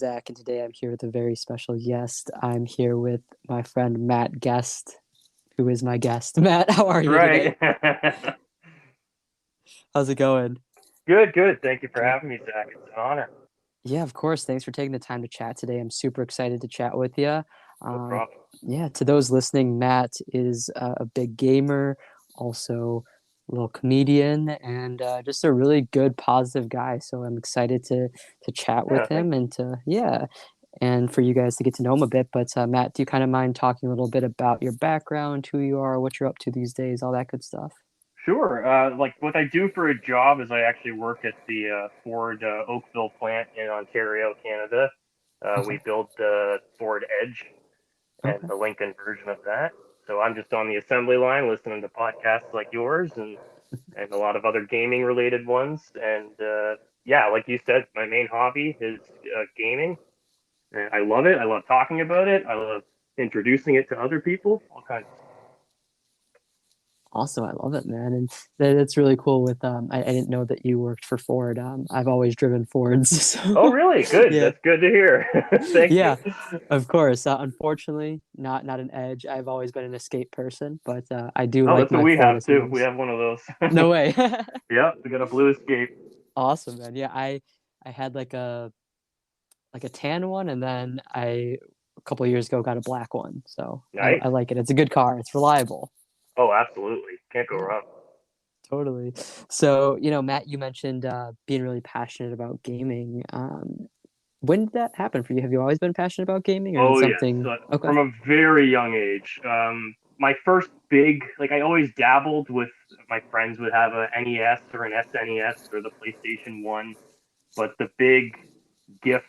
Zach, and today I'm here with a very special guest. I'm here with my friend Matt Guest, who is my guest. Matt, how are That's you today? right. How's it going? Good, good. Thank you for Good. having me, Zach. It's an honor. Yeah, of course. Thanks for taking the time to chat today. I'm super excited to chat with you. No Um, problem. yeah, to those listening, Matt is a big gamer, also a little comedian, and just a really good, positive guy. So I'm excited to chat with Yeah, thank him you. and and for you guys to get to know him a bit. But Matt, do you kind of mind talking a little bit about your background, who you are, what you're up to these days, all that good stuff? Sure. Like what I do for a job is I actually work at the Ford Oakville plant in Ontario, Canada. Okay. We build the Ford Edge and Okay. the Lincoln version of that. So I'm just on the assembly line listening to podcasts like yours and a lot of other gaming related ones. And yeah, like you said, my main hobby is gaming. And I love it. I love talking about it. I love introducing it to other people. All kinds of stuff. Awesome, I love it, man, and that's really cool. With I didn't know that you worked for Ford. I've always driven Fords, so Oh, really? Good. yeah, That's good to hear. Thank you. yeah, of course. Unfortunately, not an Edge. I've always been an Escape person, but I do Oh, like that's what my we Ford have too. We Escapes. have one of those. No way. Yeah, we got a blue escape. Awesome, man. Yeah, I had like a tan one, and then I a couple of years ago got a black one. So Nice. I like it. It's a good car. It's reliable. Oh, absolutely. Can't go Yeah. wrong. Totally. So, Matt, you mentioned being really passionate about gaming. When did that happen for you? Have you always been passionate about gaming, or is it Oh, yes. something? Okay. From a very young age. My first big, like, I always dabbled with my friends would have a NES or an SNES or the PlayStation 1. But the big gift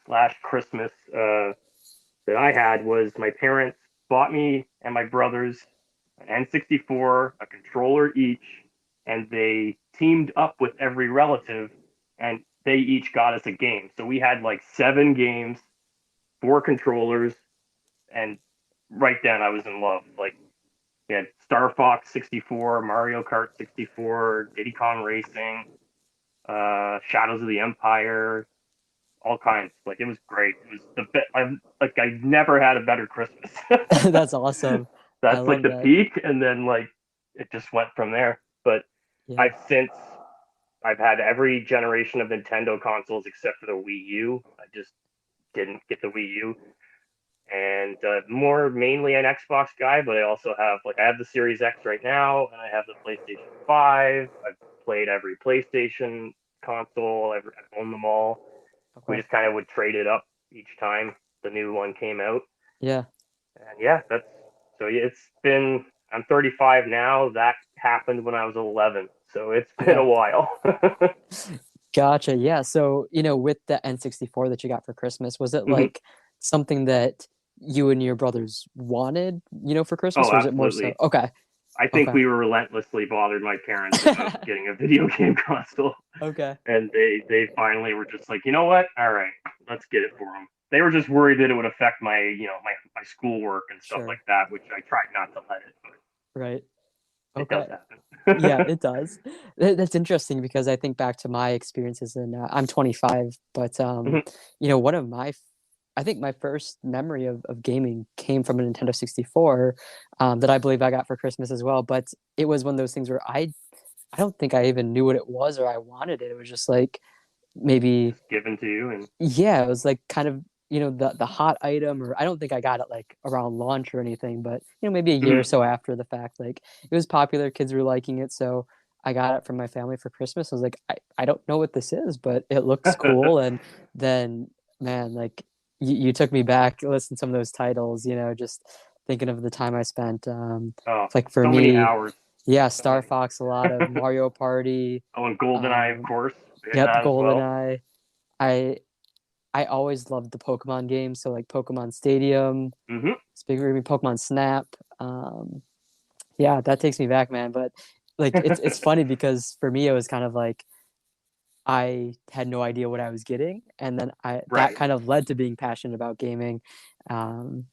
slash Christmas that I had was my parents bought me and my brothers an N64, a controller each, and they teamed up with every relative and they each got us a game. So we had like 7 games, 4 controllers, and right then I was in love. Like we had Star Fox 64, Mario Kart 64, Diddy Kong Racing, Shadows of the Empire, all kinds. Like it was great. It was the best. I never had a better Christmas. That's awesome. I That's like love the that. peak, and then like it just went from there. But Yeah. I've since I've had every generation of Nintendo consoles except for the Wii U. I just didn't get the Wii U, and more mainly an Xbox guy. But I also have like I have the Series X right now, and I have the PlayStation 5. I've played every PlayStation console. I've owned them all. We Okay. just kind of would trade it up each time the new one came out. Yeah. And yeah, that's so it's been. I'm 35 now. That happened when I was 11, so it's been Okay. a while. Gotcha. Yeah. So, with the N64 that you got for Christmas, was it Mhm. like something that you and your brothers wanted, for Christmas, Oh, or was it more so? absolutely. Okay. I think Okay. we were relentlessly bothered my parents about getting a video game console, Okay. and they finally were just like, you know what? All right, let's get it for them. They were just worried that it would affect my my schoolwork and stuff like Sure. that, which I tried not to let it, but Right. it does Okay. Yeah, happen. it does. That's interesting because I think back to my experiences, and I'm 25, but one of I think my first memory of gaming came from a Nintendo 64 that I believe I got for Christmas as well. But it was one of those things where I don't think I even knew what it was or I wanted it. It was just like maybe, Just given to you, and yeah, it was like kind of, the hot item, or I don't think I got it like around launch or anything, but maybe a year or so after the fact, like it was popular, kids were liking it, so I got it from my family for Christmas. I was like, I don't know what this is, but it looks cool. And then, man, like you took me back, listen to some of those titles, just thinking of the time I spent. oh, Like for so many me, hours, yeah, so Star many. Fox, a lot of Mario Party, Oh, and GoldenEye, of um, course, we had yep, that as well. GoldenEye. I I always loved the Pokemon games, so like Pokemon Stadium, Hmm. Big Ruby, Pokemon Snap. Yeah, that takes me back, man. But like it's funny because for me it was kind of like I had no idea what I was getting, and then I that Right. kind of led to being passionate about gaming. Um,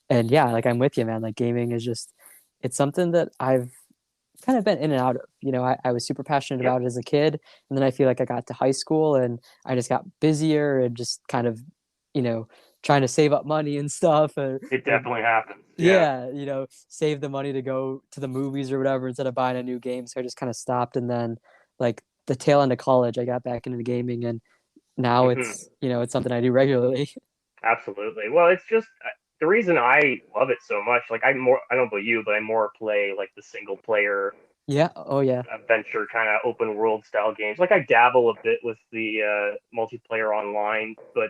and yeah, like I'm with you, man. Like gaming is just it's something that I've kind of been in and out of. I was super passionate Yep. about it as a kid, and then I feel like I got to high school and I just got busier and just kind of trying to save up money and stuff, It or definitely happens. Yeah. yeah, save the money to go to the movies or whatever instead of buying a new game. So I just kind of stopped, and then like the tail end of college, I got back into the gaming, and now Hmm. it's something I do regularly. Absolutely. Well, it's just the reason I love it so much. Like I don't know about you, but I more play like the single player Yeah. Oh yeah. adventure kind of open world style games. Like I dabble a bit with the multiplayer online, but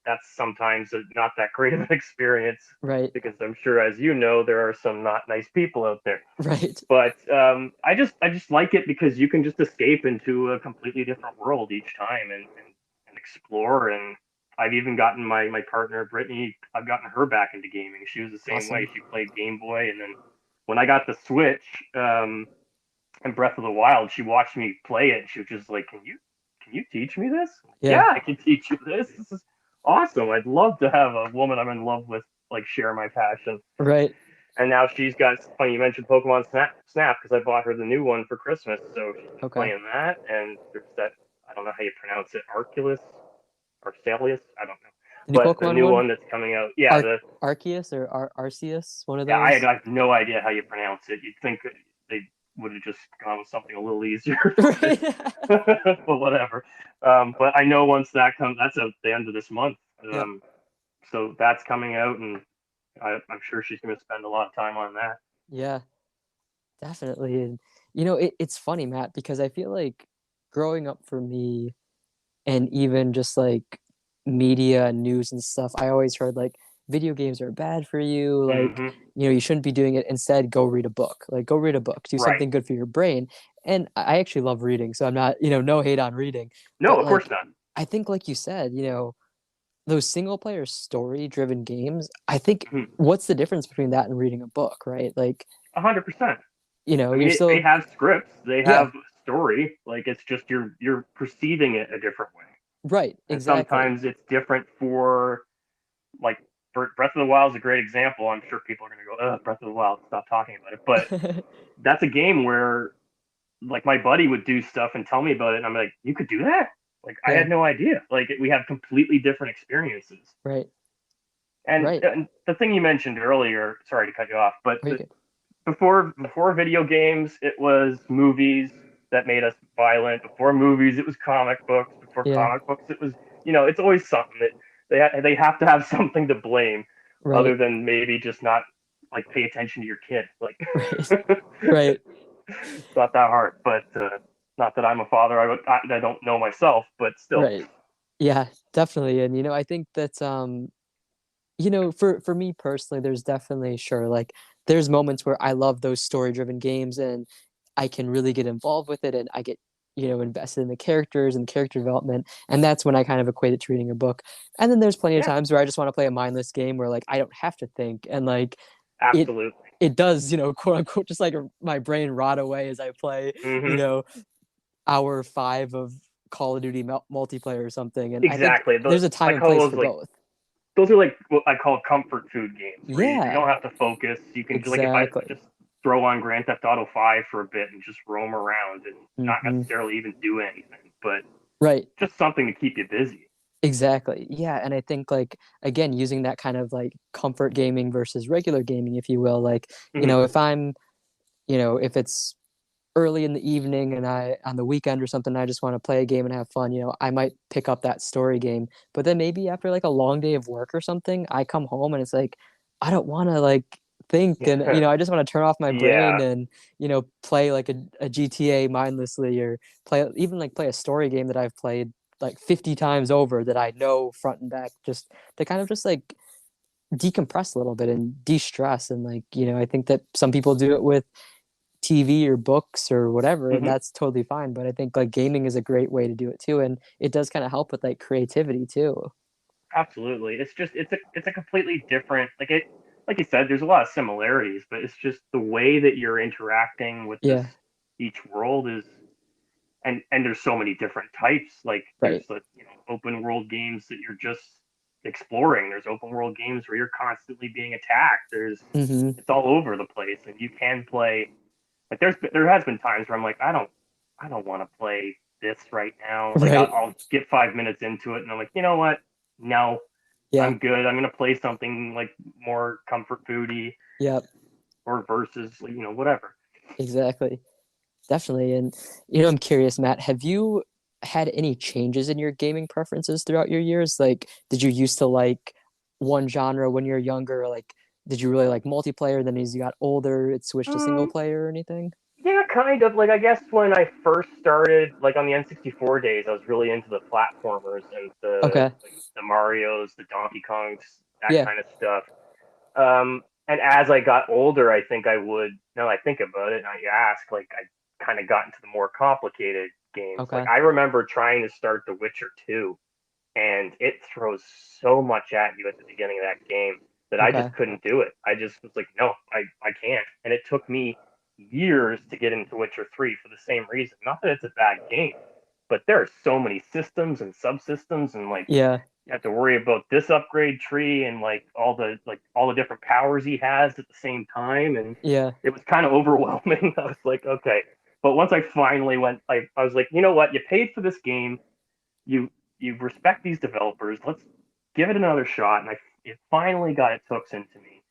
that's sometimes not that great of an experience Right. because I'm sure, as you know, there are some not nice people out there. Right. But I just like it because you can just escape into a completely different world each time and explore. And I've even gotten my partner Brittany. I've gotten her back into gaming. She was the same way. Awesome. She played Game Boy, and then when I got the Switch, and Breath of the Wild, she watched me play it. She was just like, "Can you teach me this?" Yeah. Yeah, I can teach you this. This is awesome. I'd love to have a woman I'm in love with like share my passion. Right. And now she's got. It's funny you mentioned Pokemon Snap because I bought her the new one for Christmas, so she's been Okay. playing that. And there's that. I don't know how you pronounce it, Arceus. I don't know, The new but the Pokemon new one, one that's coming out. Yeah, Ar the Arceus or Arceus, one of yeah. I those. have no idea how you pronounce it. You'd think they would have just gone with something a little easier, Right. but whatever. But I know once that comes, that's at the end of this month. Yep. So that's coming out, and I'm sure she's going to spend a lot of time on that. Yeah. Definitely. And it's funny, Matt, because I feel like growing up for me, and even just like media and news and stuff, I always heard like video games are bad for you, like Hmm. you shouldn't be doing it. Instead, go read a book. Like go read a book, do Right. something good for your brain. And I actually love reading, so I'm not, no hate on reading, No, but of course like not. I think like you said, those single player story driven games, I think Mhm. what's the difference between that and reading a book, right? Like, 100%. I you're mean, they still, have scripts, they yeah, have story. Like it's just you're perceiving it a different way, right, and exactly. sometimes it's different for like Breath of the Wild is a great example. I'm sure people are going to go, Breath of the Wild, stop talking about it. But that's a game where like my buddy would do stuff and tell me about it, and I'm like, you could do that? Like I Yeah, had no idea. Like we have completely different experiences. right, And, right. and the thing you mentioned earlier, sorry to cut you off, but Very good. before video games, it was movies that made us violent. Before movies, it was comic books. Before Yeah, comic books, it was it's always something that they have to have something to blame, other right, than maybe just not like pay attention to your kid. Like right, right, it's not that hard, but not that I'm a father. I don't know myself, but still. right. Yeah, definitely. And I think that's for me personally, there's definitely, sure, like there's moments where I love those story driven games, and I can really get involved with it, and I get invested in the characters and character development, and that's when I kind of equate it to reading a book. And then there's plenty of Yeah, times where I just want to play a mindless game where like I don't have to think, and like it absolutely. it does, quote unquote, just like my brain rot away as I play, you Hmm. know, hour 5 of Call of Duty multiplayer or something. And I think Exactly. there's a time I and call place those for like both. those are like what I call comfort food games, where you Yeah, don't have to focus. You can like if I exactly. just throw on Grand Theft Auto 5 for a bit and just roam around and not Hmm. necessarily even do anything, but Right. just something to keep you busy. Exactly. Yeah, and I think like again using that kind of like comfort gaming versus regular gaming, if you will, like, Hmm. if I'm, if it's early in the evening and I on the weekend or something, I just want to play a game and have fun, I might pick up that story game. But then maybe after like a long day of work or something, I come home and it's like I don't want to like think, and I just want to turn off my brain Yeah. and play like a GTA mindlessly, or play a story game that I've played like 50 times over that I know front and back, just to kind of just like decompress a little bit and de-stress. And like I think that some people do it with TV or books or whatever, and Hmm. that's totally fine. But I think like gaming is a great way to do it too, and it does kind of help with like creativity too. Absolutely. It's a completely different like you said. There's a lot of similarities, but it's just the way that you're interacting with this Yeah, each world is and there's so many different types. Like there's right. the open world games that you're just exploring. There's open world games where you're constantly being attacked. Hmm. It's all over the place, and you can play. Like there has been times where I'm like I don't want to play this right now. Like Right. I'll get 5 minutes into it, and I'm like, you know what? No. Yeah. I'm good. I'm gonna play something like more comfort foody Yep. or versus whatever. Exactly. Definitely. And I'm curious, Matt, have you had any changes in your gaming preferences throughout your years? Like, did you used to like one genre when you were younger? Like, did you really like multiplayer? Then as you got older, it switched to single Mm, player or anything? yeah, kind of. Like I guess when I first started, like on the N64 days, I was really into the platformers and Okay. the Mario's, the Donkey Kongs, that Yeah. kind of stuff. And as I got older, I think I would. Now I think about it, and you ask, like I kind of got into the more complicated games. Like Okay. I remember trying to start The Witcher 2, and it throws so much at you at the beginning of that game that I just Okay. couldn't do it. I just was like, no, I can't. And it took me years to get into Witcher 3 for the same reason. Not that it's a bad game, but there are so many systems and subsystems, and like Yeah. you have to worry about this upgrade tree and like all the different powers he has at the same time, and Yeah. it was kind of overwhelming. I was like, okay. But once I finally went, I was like, you know what? You paid for this game. You you respect these developers. Let's give it another shot. And it finally got its hooks into me.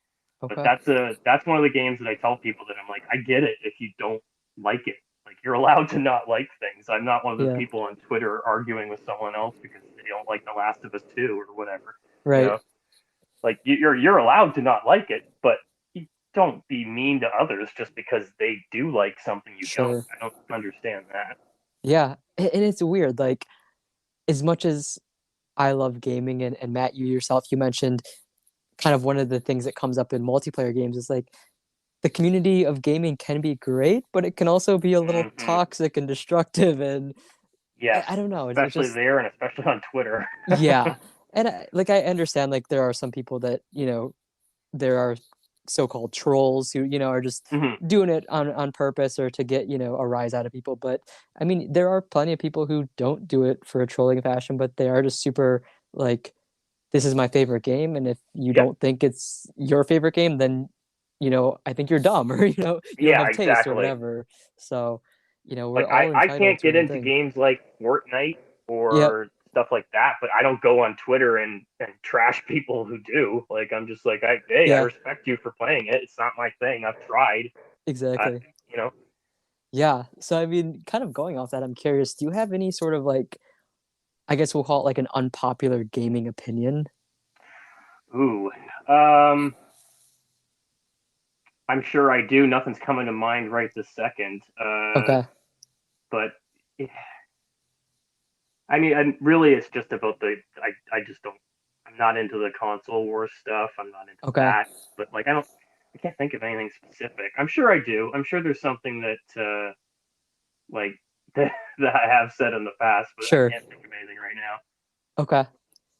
But Okay. that's one of the games that I tell people that I'm like, I get it if you don't like it. Like you're allowed to not like things. I'm not one of those Yeah. people on Twitter arguing with someone else because they don't like The Last of Us 2 or whatever. You Right. know, like you're allowed to not like it, but you don't be mean to others just because they do like something you don't. Sure. I don't understand that. Yeah. And it's weird. Like, as much as I love gaming and Matt, you yourself, you mentioned kind of one of the things that comes up in multiplayer games is like the community of gaming can be great, but it can also be a little Mm-hmm. toxic and destructive. And Yes, I don't know. It's especially just, there and especially on Twitter. yeah. And like, I understand like there are some people that, there are so-called trolls who, are just Hmm. doing it on purpose or to get, a rise out of people. But I mean, there are plenty of people who don't do it for a trolling fashion, but they are just super like, this is my favorite game, and if you Yep. don't think it's your favorite game, then I think you're dumb, or you don't Yeah, have taste or exactly. whatever. So, we're Like all I entitled can't to our get own into thing. games like Fortnite Yep, or stuff like that, but I don't go on Twitter and trash people who do. Like I'm just like, hey, I yeah, respect you for playing it. It's not my thing. I've tried. I, exactly. you know, Yeah. So I mean, kind of going off that, I'm curious, do you have any sort of like, I guess we'll call it like an unpopular gaming opinion? ooh, um, I'm sure I do. Nothing's coming to mind right this second. Okay. But I mean, and really, it's just about I just don't. I'm not into the console war stuff. I'm not into Okay. that. But like, I can't think of anything specific. I'm sure I do. I'm sure there's something that like that I have said in the past, but I Sure. can't think of anything right now. Okay.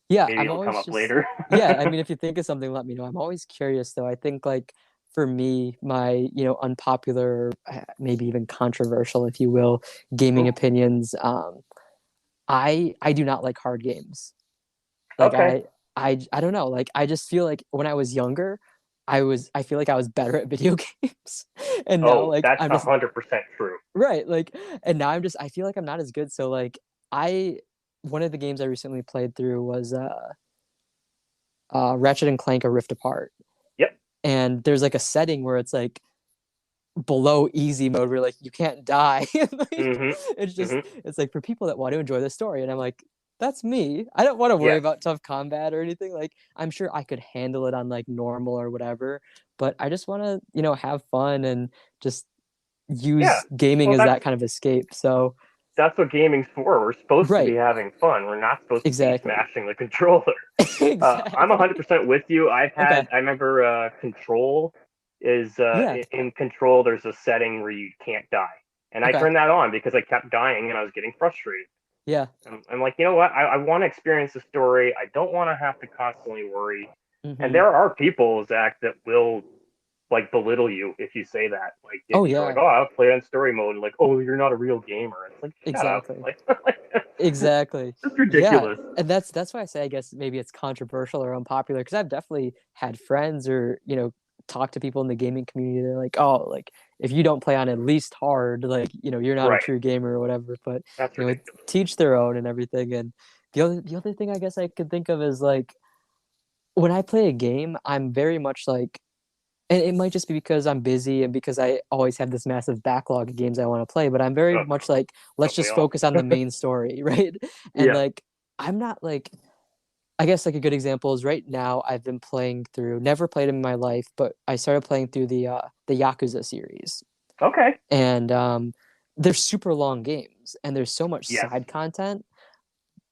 Yeah, Maybe I'm it'll come always up just later. yeah, I mean, if you think of something, let me know. I'm always curious though. I think like for me, my, unpopular, maybe even controversial, if you will, gaming Ooh, opinions, I do not like hard games. Like okay. I don't know, like I just feel like when I was younger, I feel like I was better at video games. And now Oh, like that's I'm just 100% true. right, like and now I feel like I'm not as good. So like I one of the games I recently played through was Ratchet and Clank: A Rift Apart. Yep. And there's like a setting where it's like below easy mode where like you can't die. Like, Mhm. Mhm. it's like for people that want to enjoy the story. And I'm like, that's me. I don't want to worry Yes. about tough combat or anything. Like I'm sure I could handle it on like normal or whatever, but I just want to, have fun and just Yeah. use gaming Well, as that kind of escape. So, that's what gaming's for. We're supposed to be right, having fun. We're not supposed to be exactly. smashing the controller. I'm Exactly. 100% with you. Okay. I remember Control is Yeah. in Control. There's a setting where you can't die, and I Okay. turned that on because I kept dying and I was getting frustrated. Yeah. I'm like, you know what? I want to experience the story. I don't want to have to constantly worry. And Hmm. there are people, Zach, that will like belittle you if you say that. Like if Oh, you're like, yeah. oh, I'll play on story mode, and like, oh, you're not a real gamer. It's like, shut up. Exactly. Like, Exactly. it's Yeah, ridiculous. and that's why I say I guess maybe it's controversial or unpopular because I've definitely had friends or talk to people in the gaming community. They're like, oh, like if you don't play on at least hard, like you're not a Right. true gamer or whatever. But That's it ridiculous. teach their own and everything. And the other thing I guess I could think of is like when I play a game, I'm very much like, and it might just be because I'm busy and because I always have this massive backlog of games I want to play, but I'm very Oh, much like, let's don't we just all? focus on the main story, right? And Yeah. like, I'm not like, I guess like a good example is right now I've been playing through, never played them in my life, but I started playing through the Yakuza series. Okay. And they're super long games and there's so much Yes. side content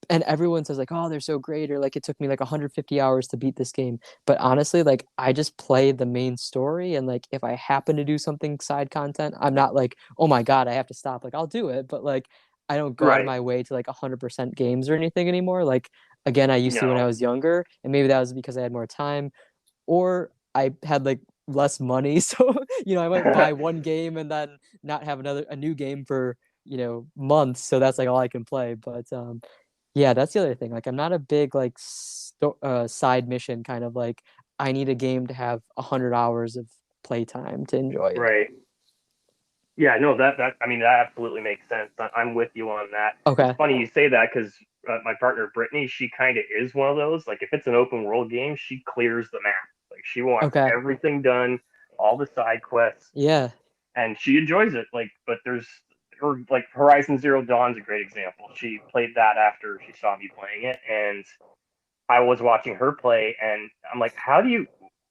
and everyone says like, oh, they're so great, or like it took me like 150 hours to beat this game. But honestly, like I just play the main story, and like if I happen to do something side content, I'm not like, oh my god, I have to stop. Like I'll do it, but like I don't go out of Right. my way to like 100% games or anything anymore. Like again, I used to when I No. was younger, and maybe that was because I had more time, or I had like less money, so I might buy one game and then not have a new game for months. So that's like all I can play. But yeah, that's the other thing. Like, I'm not a big like side mission kind of like. I need a game to have 100 hours of playtime to enjoy it. Right. Yeah, no, that I mean that absolutely makes sense. I'm with you on that. It's Okay. funny you say that because my partner Brittany, she kind of is one of those. Like if it's an open world game, she clears the map. Like she wants Okay. everything done, all the side quests, Yeah. and she enjoys it. Like, but there's or like Horizon Zero Dawn's a great example. She played that after she saw me playing it, and I was watching her play, and I'm like, how do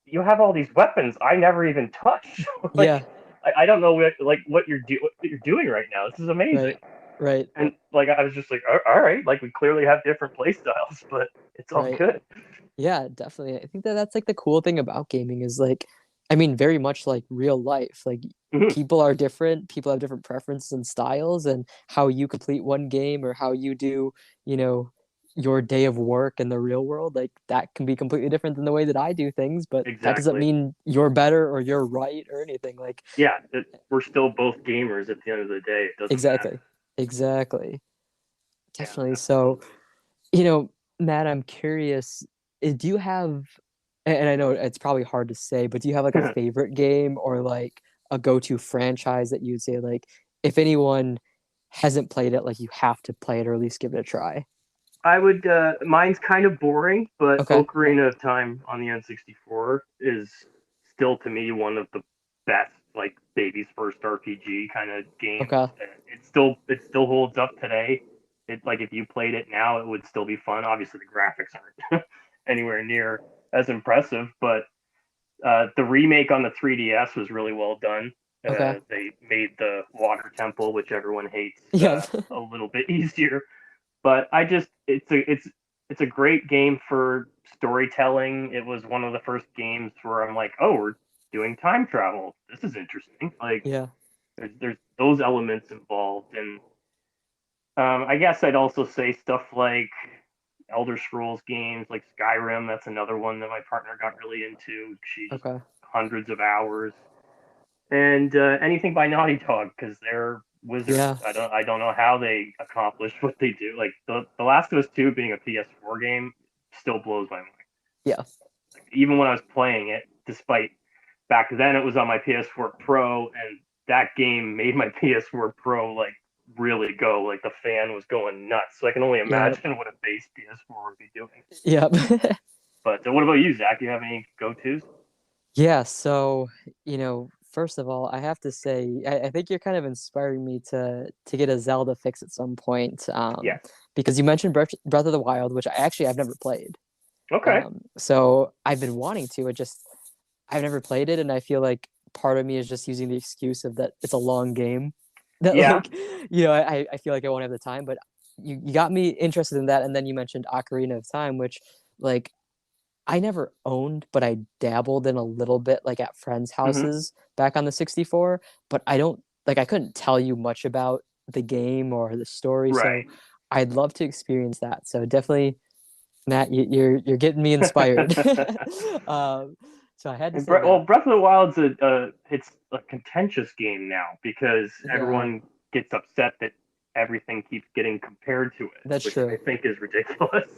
you have all these weapons I never even touched? Yeah. Like, I don't know what you're doing right now. This is amazing. Right. Right. And like I was just like, all right, like we clearly have different play styles, but it's all Right. good. Yeah, definitely. I think that that's like the cool thing about gaming is like, I mean, very much like real life. Like Mhm. people are different, people have different preferences and styles, and how you complete one game or how you do, you know, your day of work in the real world, like that can be completely different than the way that I do things, but that doesn't Exactly. mean you're better or you're right or anything. Like Yeah, we're still both gamers at the end of the day. It doesn't matter. exactly. Exactly. Yeah, Definitely. So, absolutely. you know, Matt, I'm curious, do you have, and I know it's probably hard to say, but do you have like a favorite game or like a go-to franchise that you'd say like if anyone hasn't played it, like you have to play it or at least give it a try? I would. Mine's kind of boring, but Okay. Ocarina of Time on the N64 is still to me one of the best, like baby's first RPG kind of games. Okay. It still holds up today. It like if you played it now, it would still be fun. Obviously, the graphics aren't anywhere near as impressive, but the remake on the 3DS was really well done. Okay. They made the water temple, which everyone hates, Yeah. a little bit easier, but I just it's a great game for storytelling. It was one of the first games where I'm like, oh, we're doing time travel. This is interesting. Like Yeah. there's those elements involved, and I guess I'd also say stuff like Elder Scrolls games, like Skyrim. That's another one that my partner got really into. She's Okay. hundreds of hours, and anything by Naughty Dog because they're wizards. Yeah. I don't know how they accomplish what they do. Like the Last of Us 2 being a PS4 game still blows my mind. Yeah. Like, even when I was playing it, despite back then it was on my PS4 Pro, and that game made my PS4 Pro like really go. Like the fan was going nuts. So I can only Yeah. imagine what a base PS4 would be doing. Yeah. But what about you, Zach? Do you have any go tos? Yeah, so, first of all, I have to say, I think you're kind of inspiring me to get a Zelda fix at some point. Yes. Because you mentioned Breath of the Wild, which I've never played. Okay. So I've been wanting to. I've never played it, and I feel like part of me is just using the excuse of that it's a long game. That Yeah. like, I feel like I won't have the time, but you got me interested in that, and then you mentioned Ocarina of Time, which like I never owned, but I dabbled in a little bit like at friends' Hmm. houses back on the 64, but I don't like I couldn't tell you much about the game or the story, so Right. I'd love to experience that. So definitely, Matt, you're getting me inspired. um, so I had to And say that. Breath of the Wild's it's a contentious game now because Yeah, everyone gets upset that everything keeps getting compared to it, that's which I true. think is ridiculous.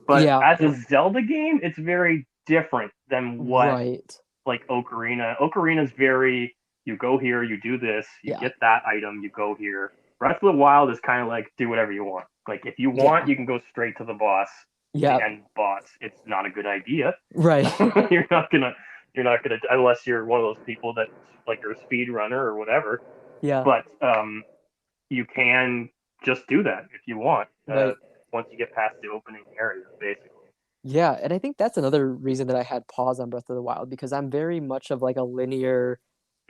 But Yeah, as a Zelda game, it's very different than what right. like Ocarina. Ocarina's very you go here, you do this, you Yeah, get that item, you go here. Breath of the Wild is kind of like do whatever you want. Like if you want, yeah, you can go straight to the boss. Yeah. and bots, it's not a good idea. Right. you're not gonna unless you're one of those people that like you're a speed runner or whatever. Yeah. But you can just do that if you want. Right. Once you get past the opening area, basically. Yeah, and I think that's another reason that I had pause on Breath of the Wild because I'm very much of like a linear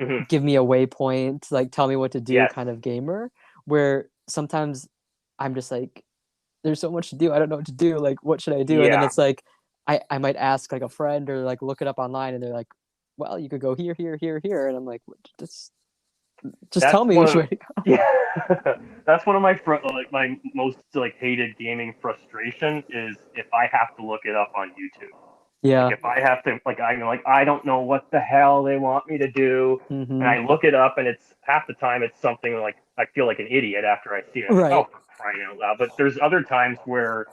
Mm-hmm. give me a waypoint, like tell me what to do Yes. kind of gamer, where sometimes I'm just like, there's so much to do. I don't know what to do. Like, what should I do? And then Yeah. it's like, I might ask like a friend or like look it up online and they're like, well, you could go here, here, here, here. And I'm like, just That's tell me one which of way to go. yeah. That's one of my most like hated gaming frustration is if I have to look it up on YouTube. Like Yeah. if I have to I'm like I don't know what the hell they want me to do, and Mm-hmm. I look it up and it's half the time it's something like I feel like an idiot after I see it. I'm like, oh, Right. for crying out loud. But there's other times where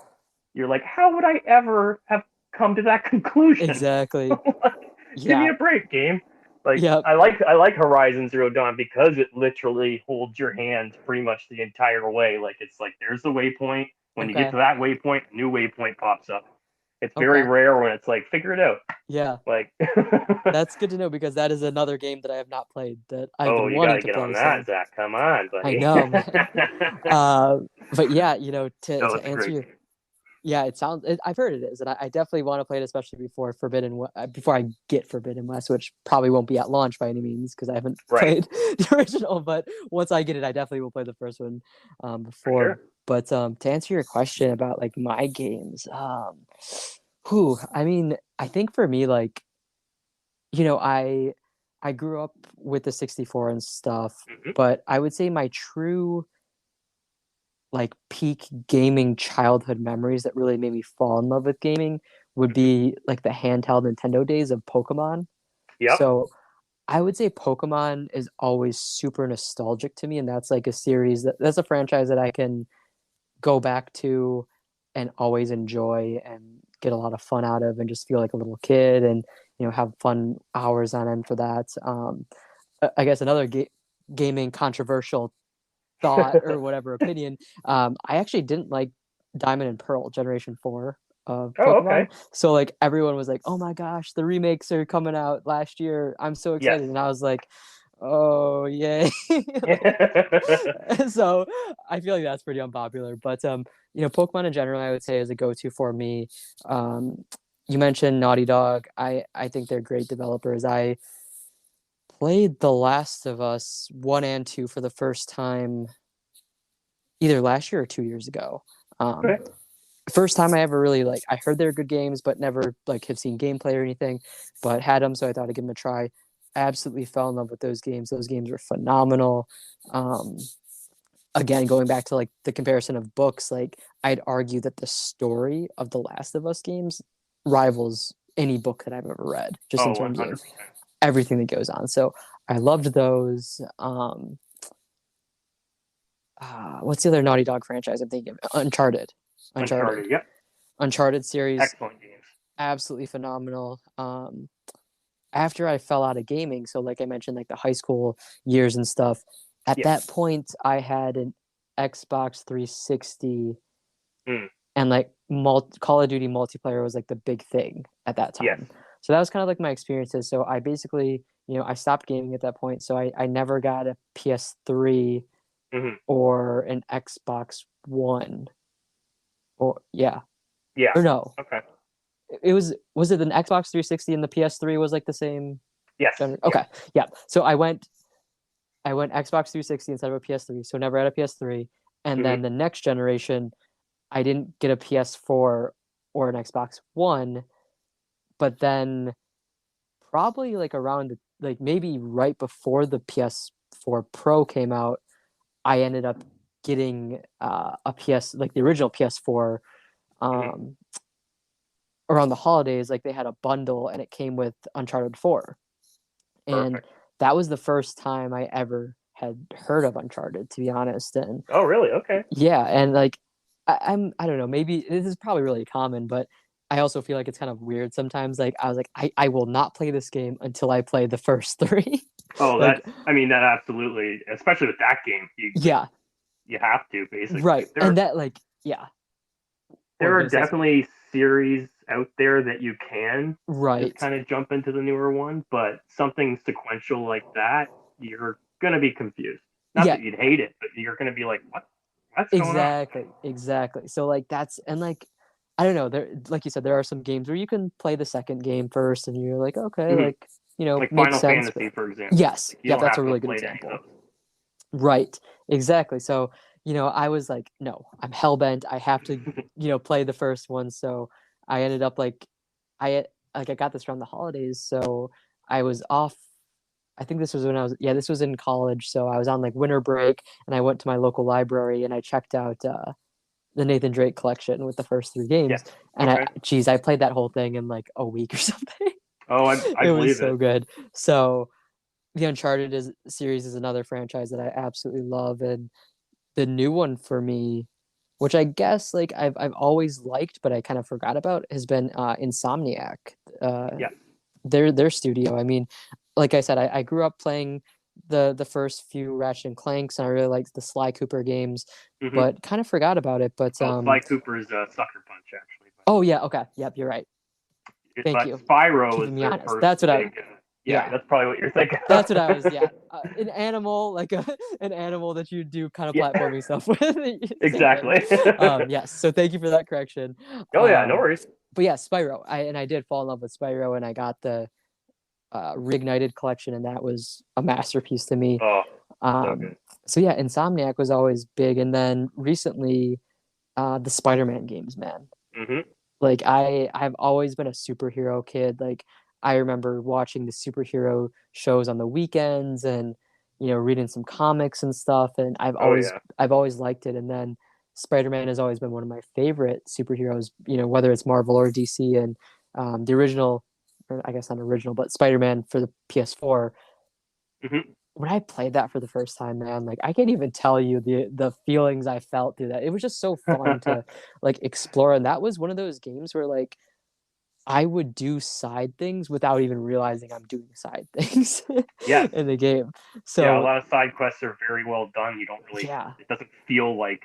you're like, how would I ever have come to that conclusion? Exactly. Like, give me Yeah. a break, game. Like Yeah. I like Horizon Zero Dawn because it literally holds your hand pretty much the entire way. Like it's like there's the waypoint. When you get Okay. to that waypoint, new waypoint pops up. It's very Okay. rare when it's like figure it out. Yeah. Like That's good to know because that is another game that I have not played that I've oh, been you got wanting to to get on play. So that, Zach. Come on, I buddy. know, man. Uh, but yeah, No, to it's a answer great your game. yeah, I've heard it is, and I definitely want to play it, especially before I get Forbidden West, which probably won't be at launch by any means because I haven't Right, played the original. But once I get it, I definitely will play the first one for before. sure. But to answer your question about like my games, who I mean, I think for me, like I grew up with the 64 and stuff, Hmm. but I would say my true like peak gaming childhood memories that really made me fall in love with gaming would Hmm. be like the handheld Nintendo days of Pokemon. Yep. So I would say Pokemon is always super nostalgic to me, and that's like a series that's a franchise that I can go back to and always enjoy and get a lot of fun out of and just feel like a little kid and have fun hours on end for that. I guess another gaming controversial thought or whatever opinion. I actually didn't like Diamond and Pearl Generation 4 of Oh, okay. Pokemon. So like everyone was like, "Oh my gosh, the remakes are coming out last year. I'm so Yes. excited." And I was like, "Oh, yay." Like, so I feel like that's pretty unpopular, but Pokemon in general I would say is a go-to for me. Um, you mentioned Naughty Dog. I think they're great developers. I played The Last of Us 1 and 2 for the first time either last year or 2 years ago. Um, Okay. First time I ever really like I heard they're good games, but never like have seen gameplay or anything. But had them, so I thought I'd give them a try. Absolutely fell in love with those games. Those games were phenomenal. Um, Again, going back to like the comparison of books, like I'd argue that the story of the Last of Us games rivals any book that I've ever read, just in Oh, terms of 100%. everything that goes on. So I loved those. What's the other Naughty Dog franchise I'm thinking of? Uncharted. Uncharted. Uncharted. Yep. Uncharted series, Excellent games. absolutely phenomenal. After I fell out of gaming, so like I mentioned, like the high school years and stuff, at Yes. that point I had an Xbox 360 Mm. and like Call of Duty multiplayer was like the big thing at that Yes. time. So that was kind of like my experiences. So I basically, I stopped gaming at that point. So I never got a PS3 Hmm. or an Xbox One. Or yeah. Yeah. Or no. Okay. It was it an Xbox 360 and the PS3 was like the same Yes. genre? Yeah. Okay. Yeah. So I went Xbox 360 instead of a PS3. So never had a PS3. And Hmm. then the next generation, I didn't get a PS4 or an Xbox One, but then probably like around like maybe right before the PS4 Pro came out, I ended up getting a like the original PS4 Hmm. um, around the holidays. Like they had a bundle and it came with Uncharted 4, and Perfect. that was the first time I ever had heard of Uncharted, to be honest. And Oh, really? Okay. yeah, and like I don't know, maybe this is probably really common, but I also feel like it's kind of weird sometimes. Like I was like, I will not play this game until I play the first three. Oh, Like, I mean, that absolutely, especially with that game, yeah, you have to basically. right. And that like, yeah. What There were you are gonna say something? definitely series out there that you can just Right. kind of jump into the newer one, but something sequential like that, you're gonna be confused. Not Yeah, that you'd hate it, but you're gonna be like, what's going on? exactly. So like that's and like I don't know, there like you said, there are some games where you can play the second game first and you're like, okay, Mhm. like, you know, Like makes Final sense. But Fantasy, for example. yes, Like you yeah, don't that's a have to really have good played any of example. those. Right. Exactly. So, you know, I was like, no, I'm hell bent. I have to, you know, play the first one. So I ended up I got this around the holidays, so I was off. I think this was when this was in college. So I was on like winter break and I went to my local library and I checked out the Nathan Drake collection with the first three Yeah. games. And Okay. I played that whole thing in like a week or something. Oh, I It was believe so it. good. So the series is another franchise that I absolutely love, and the new one for me, which I guess like I've always liked, but I kind of forgot about, has been Insomniac. Uh, Yeah. their studio. I mean, like I said, I grew up playing the first few Ratchet and Clanks, and I really liked the Sly Cooper games, Hmm. but kind of forgot about it. But Well, Sly Cooper's Sucker Punch, actually. oh yeah, okay, yep, you're right. Thank But you, Spyro is keeping me their honest. first That's what big. Yeah, yeah. that's probably what you're thinking of. That's what I was. Yeah, an animal, like an animal that you do kind of Yeah, platforming stuff with. Same thing. exactly. Yes. So thank you for that correction. Oh yeah, no worries. But yeah, Spyro. I did fall in love with Spyro, and I got the Reignited collection, and that was a masterpiece to me. Oh, so Um, good. so yeah, Insomniac was always big, and then recently, the Spider-Man games, man. Hmm. Like I've always been a superhero kid. Like I remember watching the superhero shows on the weekends and you know reading some comics and stuff, and Oh yeah. I've always liked it. And then Spider-Man has always been one of my favorite superheroes, you know, whether it's Marvel or DC. And the original, or I guess not original, but Spider-Man for the PS4, Hmm. when I played that for the first time, man, like I can't even tell you the feelings I felt through that. It was just so fun to like explore. And that was one of those games where like I would do side things without even realizing I'm doing side things Yes. in the game. Yeah, a So lot of side quests are very well done. You don't really. yeah, It doesn't feel like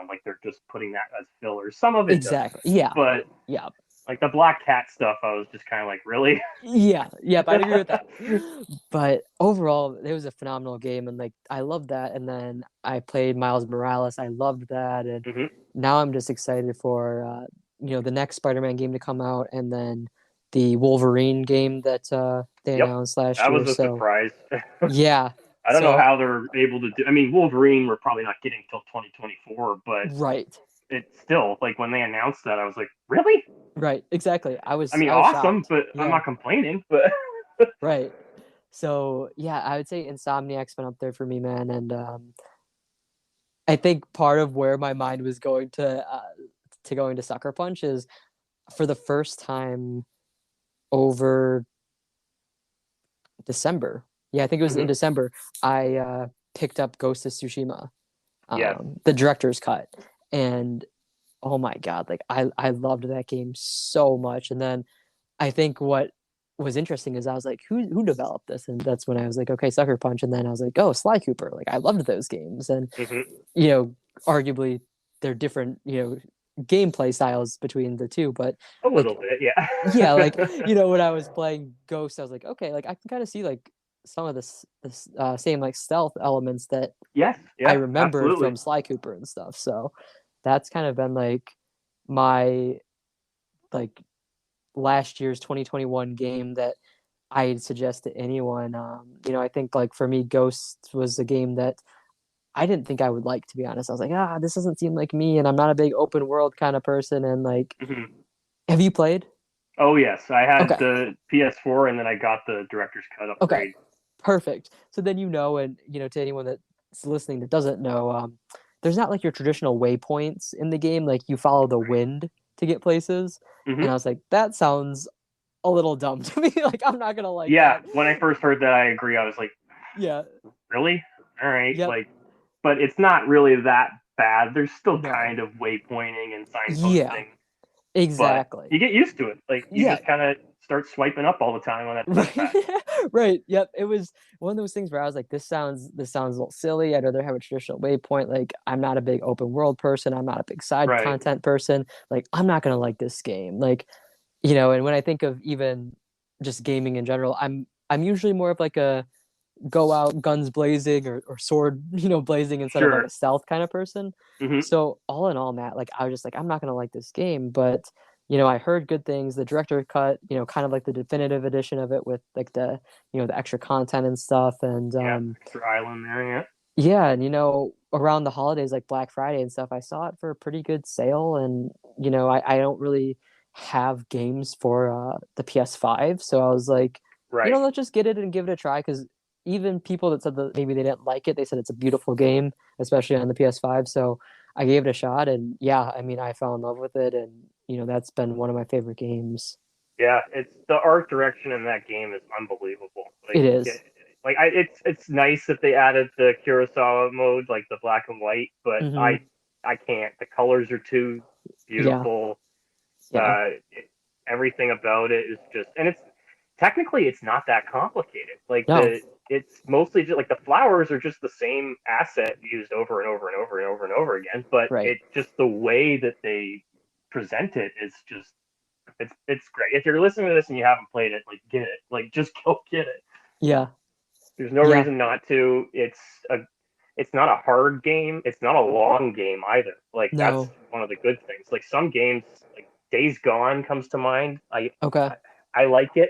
like they're just putting that as filler. Some of it does, exactly. Yeah. but Yeah. like the Black Cat stuff, I was just kind of like, really? Yeah. Yep. I'd agree with that. But overall, it was a phenomenal game. And like, I loved that. And then I played Miles Morales. I loved that. And Hmm. now I'm just excited for, you know, the next Spider Man game to come out. And then the Wolverine game that they Yep, announced last that year. was a So surprise. yeah. I don't know So, how they're able to do. I mean, Wolverine, we're probably not getting till 2024, but right. it's still like when they announced that, I was like, really? Right, exactly. I mean, I was awesome, shocked. but I'm Yeah, not complaining. But right. So yeah, I would say Insomniac's been up there for me, man. And I think part of where my mind was going to going to Sucker Punch is for the first time over December. Yeah, I think it was in Mhm. December. I picked up Ghost of Tsushima, Yes, the director's cut, and oh my god, like I loved that game so much. And then I think what was interesting is I was like, who developed this? And that's when I was like, okay, Sucker Punch. And then I was like, oh, Sly Cooper. Like I loved those games. And hmm, you know, arguably they're different, you know, gameplay styles between the two. But a like, little bit, yeah. yeah, like, you know, when I was playing Ghost, I was like, okay, like I can kind of see like some of this same like stealth elements that Yes, I yeah, remembered absolutely. from Sly Cooper and stuff. So that's kind of been like my like last year's 2021 game that I'd suggest to anyone. You know, I think like for me, Ghost was a game that I didn't think I would like, to be honest. I was like, this doesn't seem like me, and I'm not a big open world kind of person. And like, Hmm. have you played? Oh yes, I had Okay, the PS4, and then I got the director's cut okay, upgrade. perfect. So then you know, and you know, to anyone that's listening that doesn't know, there's not like your traditional waypoints in the game. Like you follow the Right. wind to get places, and I Hmm. was like, that sounds a little dumb to me. Like I'm not gonna like Yeah, that. when I first heard that, I agree. I was like, Yeah. really? All right, Yep. like, but it's not really that bad. There's still No. kind of waypointing and Yeah. signposting. but Exactly. you get used to it. Like you Yeah. just kind of start swiping up all the time on that touchpad. Right. Yep. It was one of those things where I was like, this sounds a little silly. I'd rather have a traditional waypoint. Like, I'm not a big open world person. I'm not a big side Right. content person. Like, I'm not gonna like this game. Like, and when I think of even just gaming in general, I'm usually more of like a go out guns blazing or sword, blazing instead of like a Sure. stealth kind of person. Hmm. So all in all, Matt, like I was just like, I'm not gonna like this game, but I heard good things. The director cut, kind of like the definitive edition of it with like the extra content and stuff. And Yeah. Extra island there. Yeah. yeah, and around the holidays like Black Friday and stuff, I saw it for a pretty good sale. And I don't really have games for the PS5, so I was like, Right. let's just get it and give it a try because even people that said that maybe they didn't like it, they said it's a beautiful game, especially on the PS5. So I gave it a shot, and yeah, I mean, I fell in love with it, and that's been one of my favorite games. Yeah, it's the art direction in that game is unbelievable. It is. It's nice that they added the Kurosawa mode, like the black and white, but Hmm. I can't. The colors are too Yeah, beautiful. yeah. Everything about it is just, and it's technically it's not that complicated. No, It's mostly just like the flowers are just the same asset used over and over and over and over and over again, but right. it just the way that they present it is just it's great. If you're listening to this and you haven't played it, like get it. Like just go get it. Yeah, There's no yeah. reason not to. It's not a hard game. It's not a long game either. Like that's No. one of the good things. Like some games, like Days Gone comes to mind. Okay. I like it,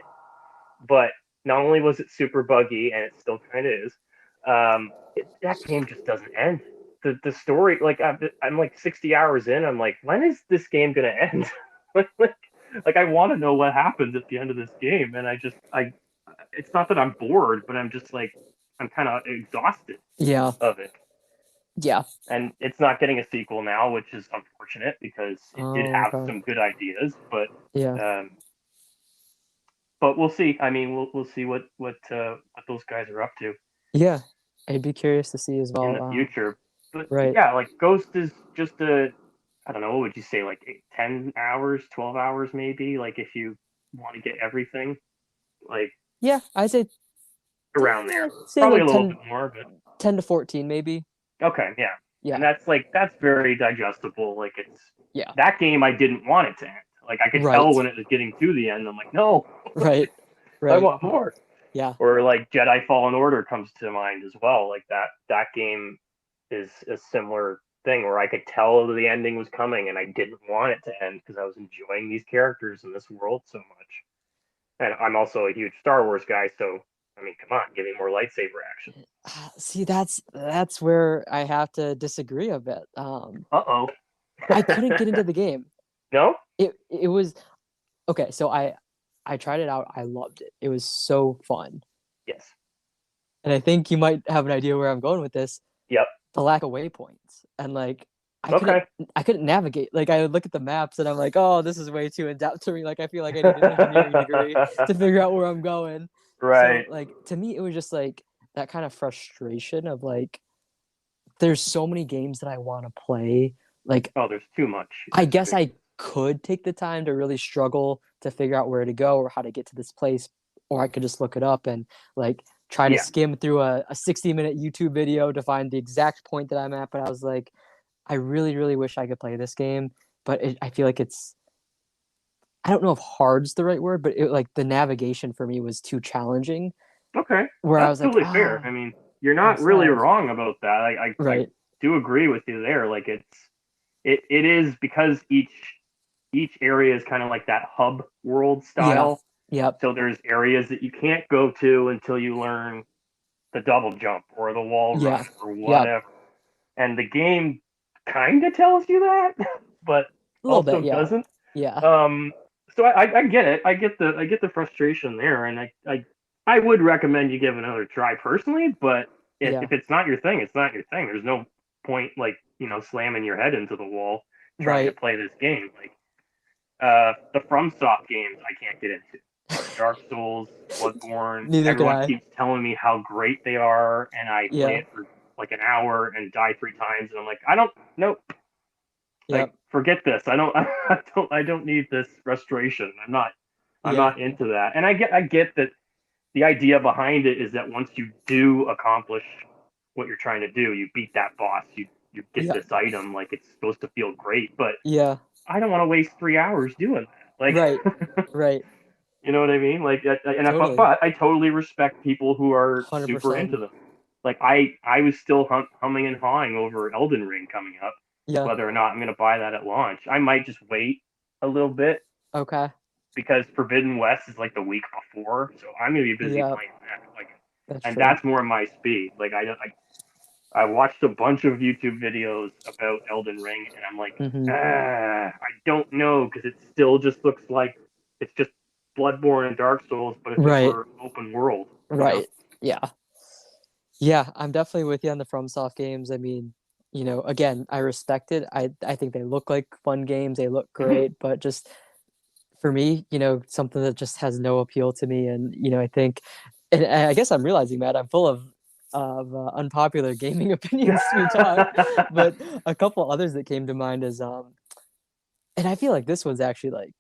but not only was it super buggy, and it still kind of is, that game just doesn't end. The story, like I'm like 60 hours in. I'm like, when is this game gonna end? like I want to know what happens at the end of this game, and I it's not that I'm bored, but I'm just like I'm kind of exhausted Yeah, of it. yeah. And it's not getting a sequel now, which is unfortunate because it did Oh, have okay. some good ideas, Yeah, um, but we'll see. I mean, we'll see what those guys are up to yeah. I'd be curious to see as in well. the future. But Right. yeah, like Ghost is just I don't know, what would you say, like 10 hours, 12 hours maybe? Like if you want to get everything, like Yeah, I'd say, around there. say Probably a like little bit 10, more, but 10 to 14 maybe. okay, yeah. And Yeah, that's very digestible. Like it's yeah. that game I didn't want it to end. Like I could tell Right, when it was getting to the end. I'm like, no, right, I right. want more. Yeah, Or like Jedi Fallen Order comes to mind as well. Like that game is a similar thing where I could tell the ending was coming and I didn't want it to end because I was enjoying these characters in this world so much. And I'm also a huge Star Wars guy, so I mean, come on, give me more lightsaber action. see, that's where I have to disagree a bit. Uh-oh. I couldn't get into the game. No? It was okay. So I tried it out. I loved it. It was so fun, Yes. and I think you might have an idea where I'm going with this. Yep. The lack of waypoints, and like I couldn't Okay. I couldn't navigate. Like I would look at the maps and I'm like, oh, this is way too in depth to me. Like I feel like I need an engineering degree to figure out where I'm going. So Right. like to me, it was just like that kind of frustration of like there's so many games that I want to play. Like Oh, there's too much. I guess I could take the time to really struggle to figure out where to go or how to get to this place, or I could just look it up and like try to Yeah. skim through a 60-minute YouTube video to find the exact point that I'm at. But I was like, I really, really wish I could play this game, but I feel like I don't know if hard's the right word, but like the navigation for me was too challenging. Okay. Where I That's was like, totally fair. I mean, you're I'm not really sad. wrong about that. I Right. do agree with you there. Like it is because each area is kind of like that hub world Yeah. style. Yep. So there's areas that you can't go to until you learn the double jump or the wall Yeah. rush or Yep. whatever. And the game kind of tells you that, but A little also bit. Yeah. doesn't. Yeah. Um, so I get it. I get the frustration there, and I would recommend you give it another try personally. But Yeah. if it's not your thing, it's not your thing. There's no point like slamming your head into the wall trying to Right. play this game. Like the FromSoft games, I can't get into. Dark Souls, Bloodborne. Neither could Everyone I. keeps telling me how great they are, and I play Yeah. it for like an hour and die 3 times, and I'm like, I don't. Nope. Like, Yep. forget this. I don't I don't need this restoration. I'm Yeah. not into that. And I get that the idea behind it is that once you do accomplish what you're trying to do, you beat that boss, you get Yeah. this item, like it's supposed to feel great. But Yeah. I don't want to waste 3 hours doing that. Like, Right. Right. you know what I mean? Like, Totally. but I totally respect people who are super 100%. into them. Like, I was still humming and hawing over Elden Ring coming up, Yeah. whether or not I'm going to buy that at launch. I might just wait a little bit Okay. because Forbidden West is like the week before, so I'm going to be busy Yeah. playing that. Like, That's and true. that's more my speed. Like, I watched a bunch of YouTube videos about Elden Ring, and I'm like, Hmm. I don't know because it still just looks like it's just Bloodborne and Dark Souls, but it's Right. over open world. You know? Right. Yeah. Yeah. I'm definitely with you on the FromSoft games. I mean, again, I respect it. I think they look like fun games. They look Mm-hmm. great, but just for me, something that just has no appeal to me. And, I think, and I guess I'm realizing that I'm full of unpopular gaming opinions to be talk, but a couple others that came to mind is, and I feel like this one's actually like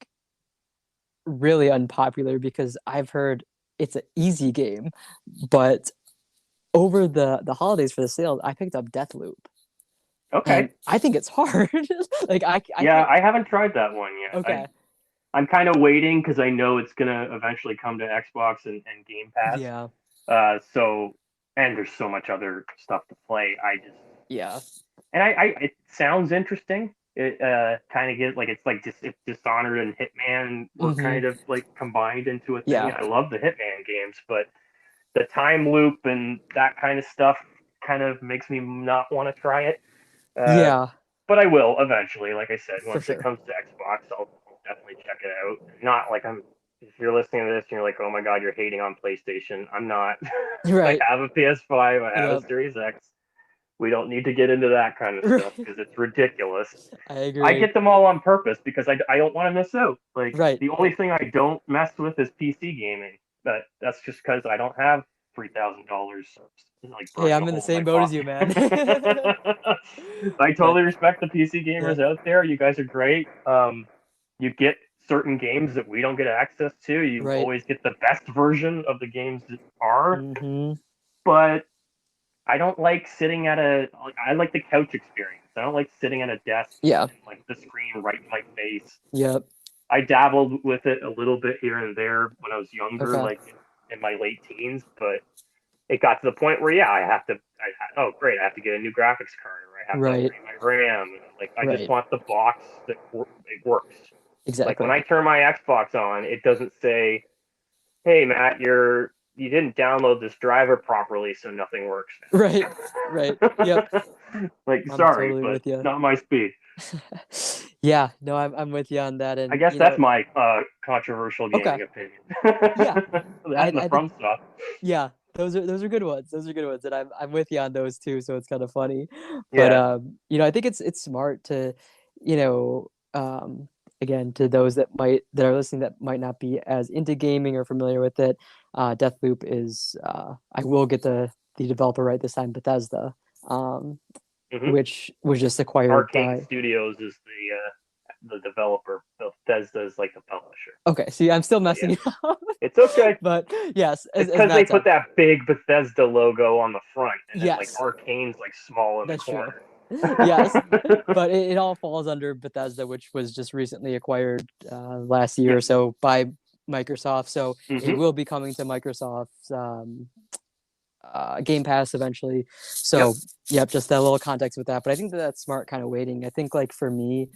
really unpopular because I've heard it's an easy game, but over the holidays for the sale, I picked up Deathloop, and Okay. I think it's hard. Like I Yeah, can't. I haven't tried that one yet. Okay. I'm kind of waiting because I know it's gonna eventually come to Xbox and Game Pass. Yeah. So and there's so much other stuff to play. I just Yeah. and it sounds interesting. It kind of get like it's like just if Dishonored and Hitman were Hmm. kind of like combined into a thing. Yeah. I love the Hitman games, but the time loop and that kind of stuff kind of makes me not want to try it. Uh, Yeah. but I will eventually. Like I said, For once it sure. comes to Xbox, I'll definitely check it out. Not like I'm. If you're listening to this and you're like, "Oh my God, you're hating on PlayStation," I'm not. I Right. have a PS5. I have a Yep. Series X. We don't need to get into that kind of stuff Right. because it's ridiculous. I I agree. get them all on purpose because I don't want to miss out. Like Right. the only thing I don't mess with is PC gaming. But that's just because I don't have $3,000 like Hey, burning a I'm in the hole in my same boat as you, pocket. man. I But totally respect the PC yeah. gamers out there. You guys are great. You get certain games that we don't get access to. You Right. always get the best version of the games that are, Hmm. but I don't like sitting at a. I like the couch experience. I don't like sitting at a desk Yeah. and like the screen right in my face. Yep. I dabbled with it a little bit here and there when I was younger, Okay. like in my late teens, but it got to the point where yeah, I have to. Oh great, I have to get a new graphics card, or I have to Right. upgrade my RAM. Like I just Right. want the box that it works. Like when Exactly. I turn my Xbox on, it doesn't say, "Hey Matt, you didn't download this driver properly, so nothing works Right. Right. Yep. now." Like I'm sorry, totally but with you. not my speed. Yeah. No, I'm with you on that. I And guess that's my controversial okay. gaming opinion. Yeah. That and the I think From stuff. yeah. Those are good ones. Those are good ones, and I'm with you on those too. So it's kind of funny, but Yeah. I think it's smart to, you know, again, to those that are listening that might not be as into gaming or familiar with it. Deathloop is I will get the developer right this time, Bethesda, um, Hmm. which was just acquired Arcane by. Studios is the developer. Bethesda is like the publisher. Okay, see, I'm still But yeah, messing it up, it's okay. but yes, It's as because they Matt put said, that big Bethesda logo on the front, and then like yes, Arcane's like small in the that's true. corner. Yes, but it all falls under Bethesda, which was just recently acquired last year or Yes. so by Microsoft. So it Hmm. will be coming to Microsoft's Game Pass eventually. Yep. So yep, just that little context with that. But I think that's smart kind of waiting. I think like for me,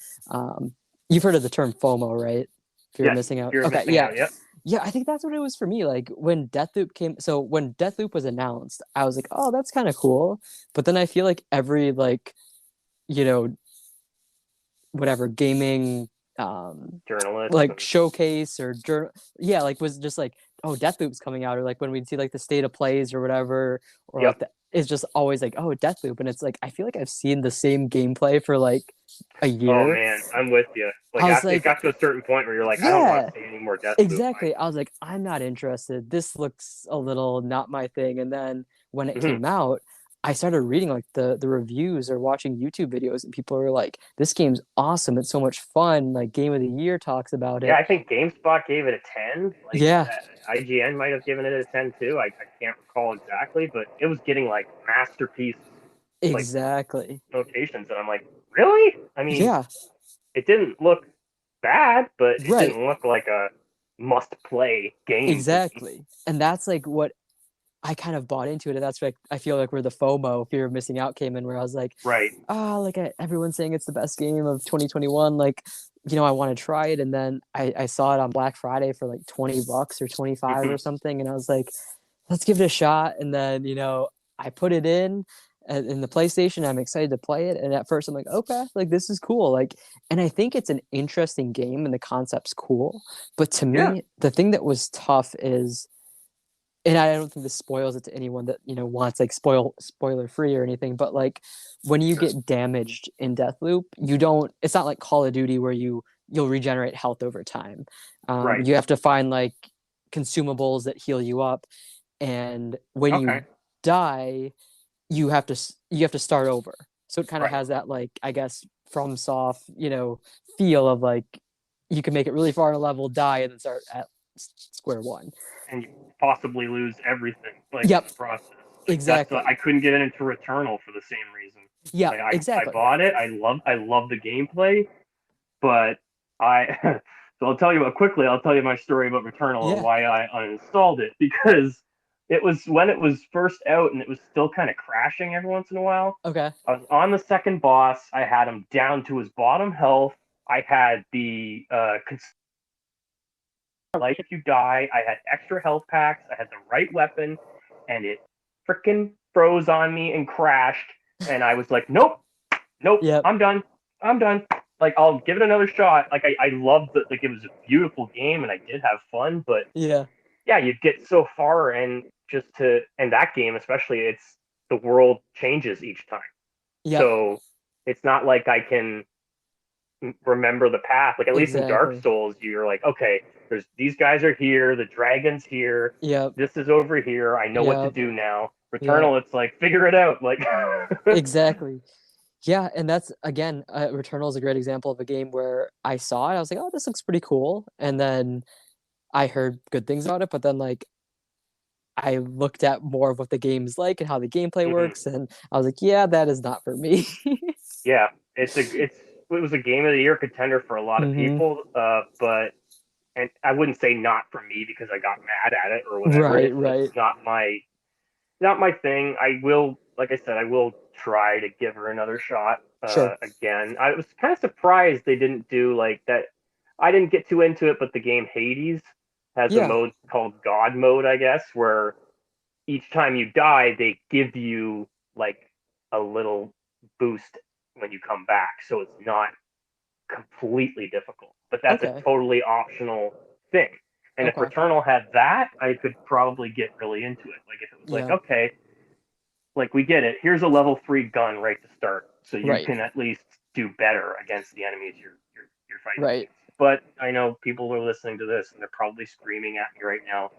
you've heard of the term FOMO, right? Fear of Yes. missing out. Fear of Okay, missing yeah. out. Yep. Yeah, I think that's what it was for me. Like when Deathloop came, so when Deathloop was announced, I was like, oh, that's kind of cool. But then I feel like every like, you know, whatever gaming Journalists like and showcase or yeah, like was just like, oh, Deathloop's coming out, or like when we'd see like the state of plays or whatever, or yep. like it's just always like, oh, Deathloop, and it's like I feel like I've seen the same gameplay for like a Oh year. man, I'm with you. Like I was after it like, got to a certain point where you're like, I don't want yeah, to see any more Deathloop. exactly. I was like, I'm not interested. This looks a little not my thing. And then when it Hmm. came out, I started reading like the reviews or watching YouTube videos, and people are like, "This game's awesome! It's so much fun!" Like Game of the Year talks about Yeah, it. I think GameSpot gave it a 10. Like Yeah, IGN might have given it a 10 too. I can't recall exactly, but it was getting like masterpiece like exactly. notations, and I'm like, really? I mean, Yeah, it didn't look bad, but it right. didn't look like a must play game to me. Exactly. And that's like what I kind of bought into it. And that's like, I feel like where the FOMO, fear of missing out, came in, where I was like, Right. like everyone's saying it's the best game of 2021. Like, I want to try it. And then I saw it on Black Friday for like $20 or 25 Mm-hmm. or something. And I was like, let's give it a shot. And then, I put it in the PlayStation. I'm excited to play it. And at first I'm like, okay, like this is cool. Like, and I think it's an interesting game and the concept's cool. But to Yeah. me, the thing that was tough is, and I don't think this spoils it to anyone that wants like spoiler free or anything, but like when you Sure. get damaged in Deathloop, you don't. It's not like Call of Duty where you'll regenerate health over time. Right. You have to find like consumables that heal you up, and when Okay. you die, you have to start over. So it kind of Right. has that, like, I guess, from soft feel of like you can make it really far in a level, die, and then start at square one. And you possibly lose everything like in Yep, the process. Like that's exactly. I couldn't get into Returnal for the same reason. Yeah, Like I exactly. bought it. I love the gameplay, but I so I'll tell you my story about Returnal and Yeah. why I uninstalled it because it was when it was first out and it was still kind of crashing every once in a while. Okay. I was on the second boss. I had him down to his bottom health. I had the life if you die. I had extra health packs. I had the right weapon, and it freaking froze on me and crashed. And I was like, nope, nope, Yep. I'm done. I'm done. Like I'll give it another shot. Like I loved it. Like it was a beautiful game, and I did have fun. But Yeah. yeah, you get so far, and and that game especially, it's the world changes each time. Yep. So it's not like I can remember the path. Like at least in Dark Exactly. Souls, you're like, okay, there's these guys are here, the dragon's here, Yep. this is over here. I know what to Yep. do now. Yep. Returnal, it's like figure it out. Like, Exactly. Yeah, and that's again, Returnal is a great example of a game where I saw it, I was like, oh, this looks pretty cool, and then I heard good things about it, but then like I looked at more of what the game's like and how the gameplay mm-hmm. works, and I was like, yeah, that is not for me. Yeah, it was a game of the year contender for a lot of Mm-hmm. people, but and I wouldn't say not for me because I got mad at it or whatever. Right. It's Right. not my thing. I will, like I said, I will try to give her another shot Sure. again. I was kind of surprised they didn't do like that. I didn't get too into it, but the game Hades has a Yeah. mode called God mode, I guess, where each time you die, they give you like a little boost when you come back. So it's not completely difficult, but that's a Okay. totally optional thing. And if Okay. Returnal had that, I could probably get really into it. Like if it was like, Yeah. okay, like we get it. Here's a level 3 gun right to start, so you Right. can at least do better against the enemies you're fighting Right. against. But I know people are listening to this and they're probably screaming at me right now,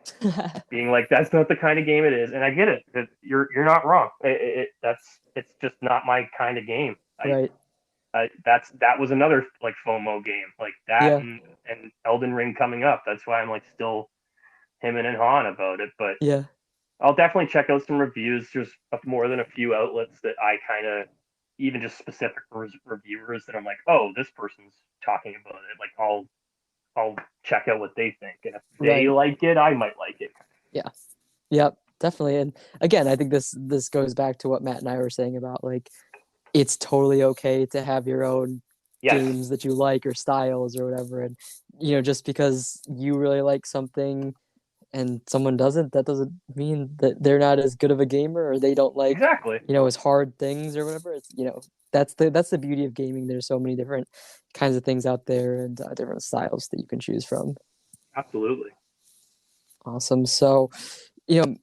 being like, "That's not the kind of game it is." And I get it. You're not wrong. It's just not my kind of game. Right. That was another like FOMO game like that, Yeah. and Elden Ring coming up. That's why I'm like still hemming and hawing about it. But Yeah. I'll definitely check out some reviews. There's more than a few outlets that I kind of, even just specific reviewers that I'm like, oh, this person's talking about it. Like I'll check out what they think, and if they Right. like it, I might like it. Yeah. Yep. Definitely. And again, I think this goes back to what Matt and I were saying about like it's totally okay to have your own Yes, games that you like or styles or whatever. And just because you really like something and someone doesn't, that doesn't mean that they're not as good of a gamer or they don't like, exactly, as hard things or whatever. It's that's the beauty of gaming. There's so many different kinds of things out there and different styles that you can choose from. absolutely. Awesome. So,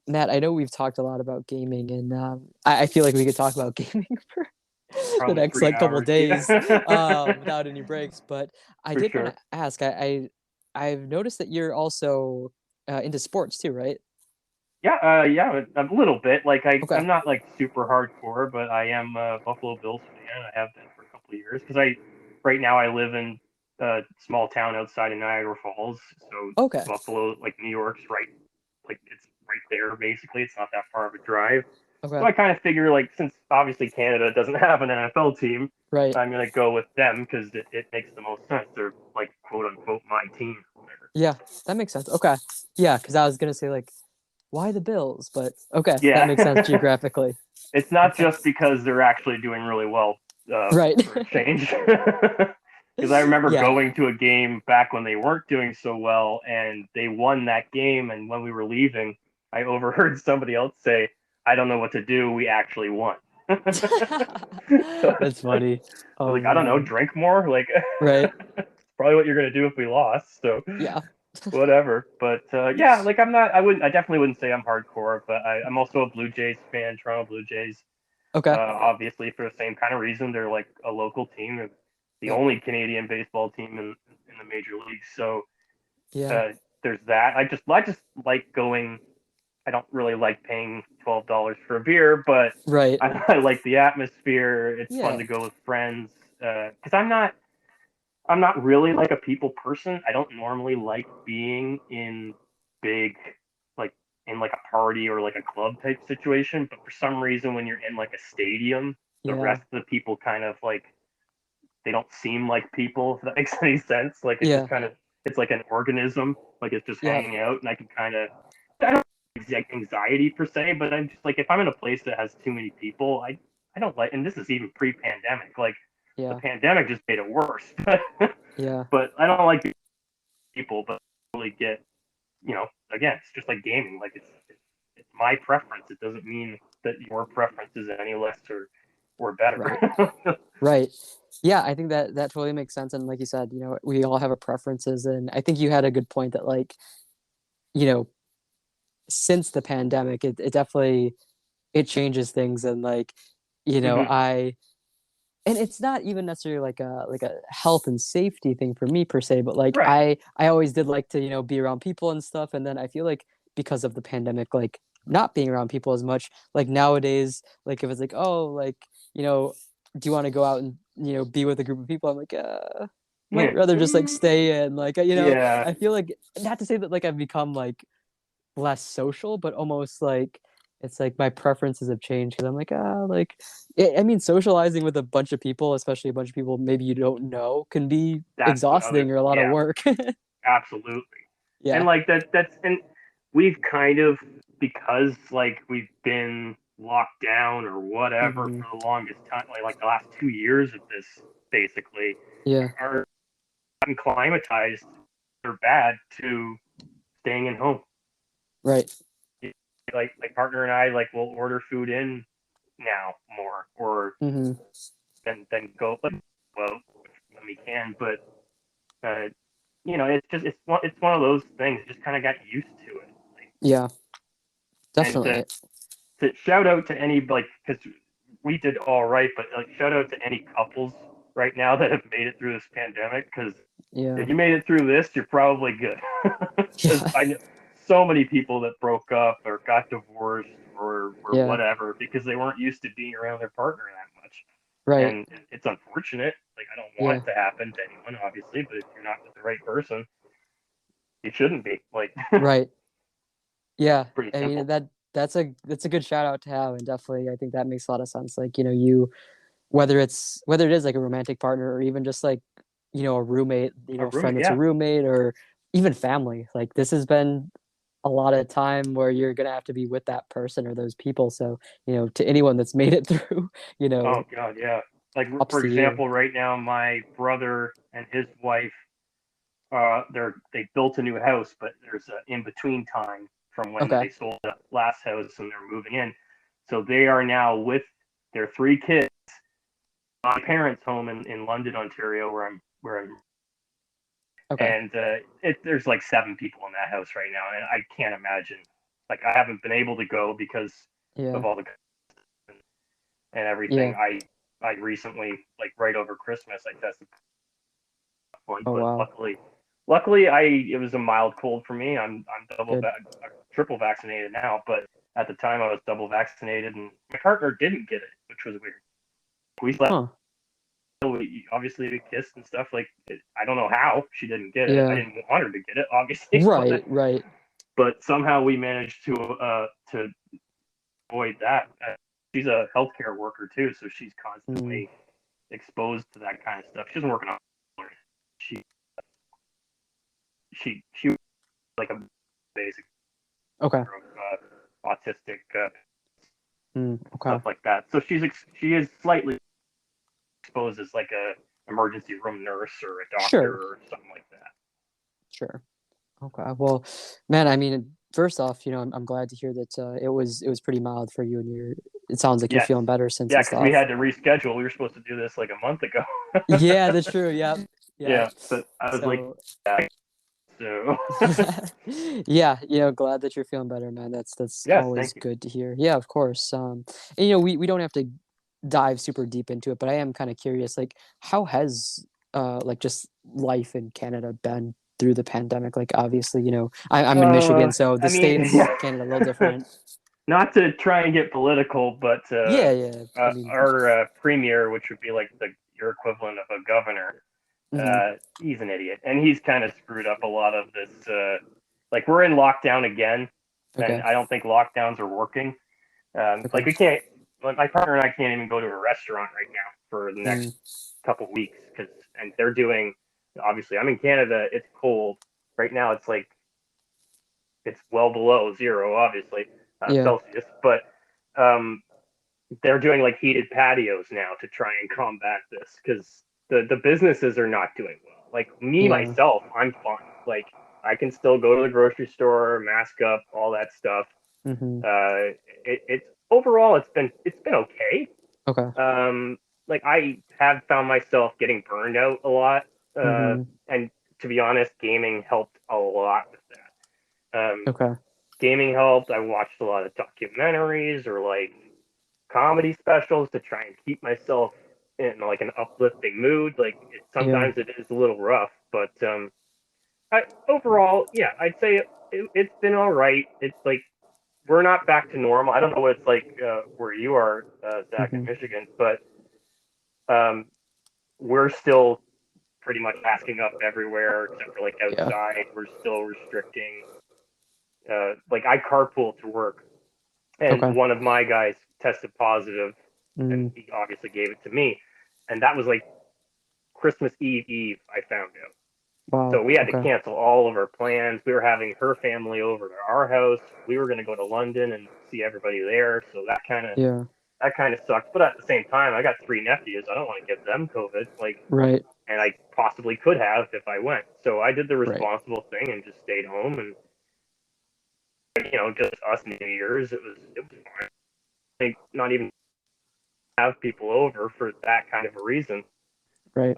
Matt, I know we've talked a lot about gaming, and I feel like we could talk about gaming for the Probably next three like couple of hours. Yeah, days without any breaks. But I for did want to sure. ask. I've noticed that you're also into sports too, right? Yeah, a little bit. Like Okay. I'm not like super hardcore, but I am a Buffalo Bills fan. I have been for a couple of years because right now I live in a small town outside of Niagara Falls. So Okay. Buffalo, like New York's right, like it's right there basically. It's not that far of a drive. So Okay. I kind of figure like since obviously Canada doesn't have an NFL team, Right. I'm gonna go with them because it makes the most sense. They're like quote unquote my team. Or whatever. Yeah, that makes sense. Okay. Yeah, because I was gonna say like, why the Bills? But okay, that makes sense Yeah. geographically. It's not Okay. just because they're actually doing really well Right. for a change. Because I remember Yeah. going to a game back when they weren't doing so well, and they won that game. And when we were leaving, I overheard somebody else say, "I don't know what to do. We actually won." So That's funny. I was Oh like, "I don't know. man. Drink more." Like, Right. it's probably what you're gonna do if we lost. So Yeah. whatever. But yeah, like I'm not. I wouldn't. I definitely wouldn't say I'm hardcore, but I'm also a Blue Jays fan. Toronto Blue Jays. Okay. Obviously, for the same kind of reason, they're like a local team. They're the Yep. only Canadian baseball team in the major leagues. So Yeah. uh, there's that. I just like going. I don't really like paying $12 for a beer, but Right. I like the atmosphere. It's fun Yeah. to go with friends because I'm not really like a people person. I don't normally like being in big like in like a party or like a club type situation, but for some reason when you're in like a stadium, the Yeah. rest of the people kind of like they don't seem like people, if that makes any sense. Like it just Yeah. kind of it's like an organism, like it's just Yep. hanging out and I can kind of I don't like anxiety per se, but I'm just like if I'm in a place that has too many people, I don't like and this is even pre-pandemic. Like the Yeah. pandemic just made it worse. Yeah. But I don't like people, but really get again, it's just like gaming. Like it's my preference. It doesn't mean that your preference is any less or better. Right. Right. Yeah, I think that that totally makes sense. And like you said, we all have our preferences, and I think you had a good point that like, you know, since the pandemic, it definitely it changes things, and like, Hmm. I and it's not even necessarily like a health and safety thing for me per se, but like Right. I always did like to be around people and stuff, and then I feel like because of the pandemic, like not being around people as much, like nowadays, like if it's like, oh, like, do you want to go out and be with a group of people, I'm like, might rather just like stay in, like, Yeah. I feel like, not to say that like I've become like less social, but almost like it's like my preferences have changed because I'm like, like, I mean, socializing with a bunch of people, especially a bunch of people maybe you don't know, can be That's the other. exhausting or a lot of Yeah. work. Absolutely. And Yeah. like and we've kind of because like we've been locked down or whatever Hmm. for the longest time, like the last 2 years of this, basically, Yeah. are acclimatized or bad to staying in home. Right. Like my partner and I like will order food in now more or Hmm. than go well when we can. But uh, it's one of those things. Just kind of got used to it. Like, Yeah. and Definitely. to shout out to any like because we did all right, but like shout out to any couples right now that have made it through this pandemic because Yeah. if you made it through this, you're probably good. Because Yeah. I know so many people that broke up or got divorced or Yeah. whatever because they weren't used to being around their partner that much. Right. And it's unfortunate. Like I don't want Yeah. it to happen to anyone, obviously, but if you're not with the right person, you shouldn't be. Like Right. Yeah. pretty I mean, simple. that's a good shout out to have, and definitely I think that makes a lot of sense. Like, you whether it is like a romantic partner or even just like, a roommate, A a friend roommate, that's a yeah, roommate, or even family. Like, this has been a lot of time where you're gonna have to be with that person or those people. So, to anyone that's made it through, oh god, yeah. Like ups for to you. example, right now my brother and his wife, they built a new house, but there's an in between time from when Okay. they sold the last house and they're moving in. So they are now with their three kids, my parents' home in London, Ontario, where I'm Okay. and there's like seven people in that house right now, and I can't imagine. Like I haven't been able to go because Yeah. of all the and everything. Yeah. I recently, like right over Christmas, I tested one, Oh but wow. luckily I it was a mild cold for me. I'm double Good. back triple vaccinated now, but at the time I was double vaccinated, and my partner didn't get it, which was weird. We slept. Huh. Obviously we kissed and stuff. Like, I don't know how she didn't get it. I Yeah. didn't want her to get it, obviously. Right. Right. But somehow we managed to avoid that. She's a healthcare worker too, so she's Mm. constantly exposed to that kind of stuff. She doesn't work on. She she was like a basic Okay. of autistic Okay. stuff like that. So she is slightly exposed as like a emergency room nurse or a doctor Sure. or something like that. Sure. Okay. Well, man, I mean, first off, I'm glad to hear that it was pretty mild for you, and it sounds like you're Yes. feeling better since Yeah, and because we stuff. had to reschedule. We were supposed to do this like a month ago. Yeah, that's true. Yeah. Yeah. Yeah, but I was like, So yeah, so yeah, glad that you're feeling better, man. That's yes, always thank you. good to hear. Yeah, of course. And, we don't have to dive super deep into it, but I am kind of curious, like, how has like just life in Canada been through the pandemic? Like, obviously, I'm in Michigan, so the I mean, states, Canada, a little different. not to try and get political, but Yeah, yeah. I mean, our premier, which would be like your equivalent of a governor, mhm. he's an idiot, and he's kind of screwed up a lot of this. Like, we're in lockdown again, and Okay, I don't think lockdowns are working. okay. Like, we can't. Like, my partner and I can't even go to a restaurant right now for the Mm, next couple weeks and they're doing. Obviously, I'm in Canada. It's cold right now. It's like it's well below zero, obviously, yeah, Celsius, but um, they're doing like heated patios now to try and combat this because the businesses are not doing well. Like me yeah. myself, I'm fine. Like I can still go to the grocery store, mask up, all that stuff. Hmm. It's overall it's been okay. Okay. Um, like I have found myself getting burned out a lot, Hmm. and to be honest, gaming helped a lot with that. Okay. Gaming helped. I watched a lot of documentaries or like comedy specials to try and keep myself in like an uplifting mood. Like Yeah. sometimes it is a little rough, but overall, yeah, I'd say it's been all right. It's like we're not back to normal. I don't know what it's like where you are, Zach, in Hmm. Michigan, but um, we're still pretty much masking up everywhere except for like Yeah. outside. We're still restricting. Like I carpool to work, and Okay. one of my guys tested positive, and Mm. he obviously gave it to me, and that was like Christmas Eve. I found out, so Wow. we had to Okay. cancel all of our plans. We were having her family over to our house. We were going to go to London and see everybody there, so Yeah. that kind of sucked. But at the same time, I got three nephews. I don't want to give them COVID. Like, Right. and I possibly could have if I went. So I did the Right. responsible thing and just stayed home and just us New Year's. It was fine. I think not even have people over for that kind of a reason. Right.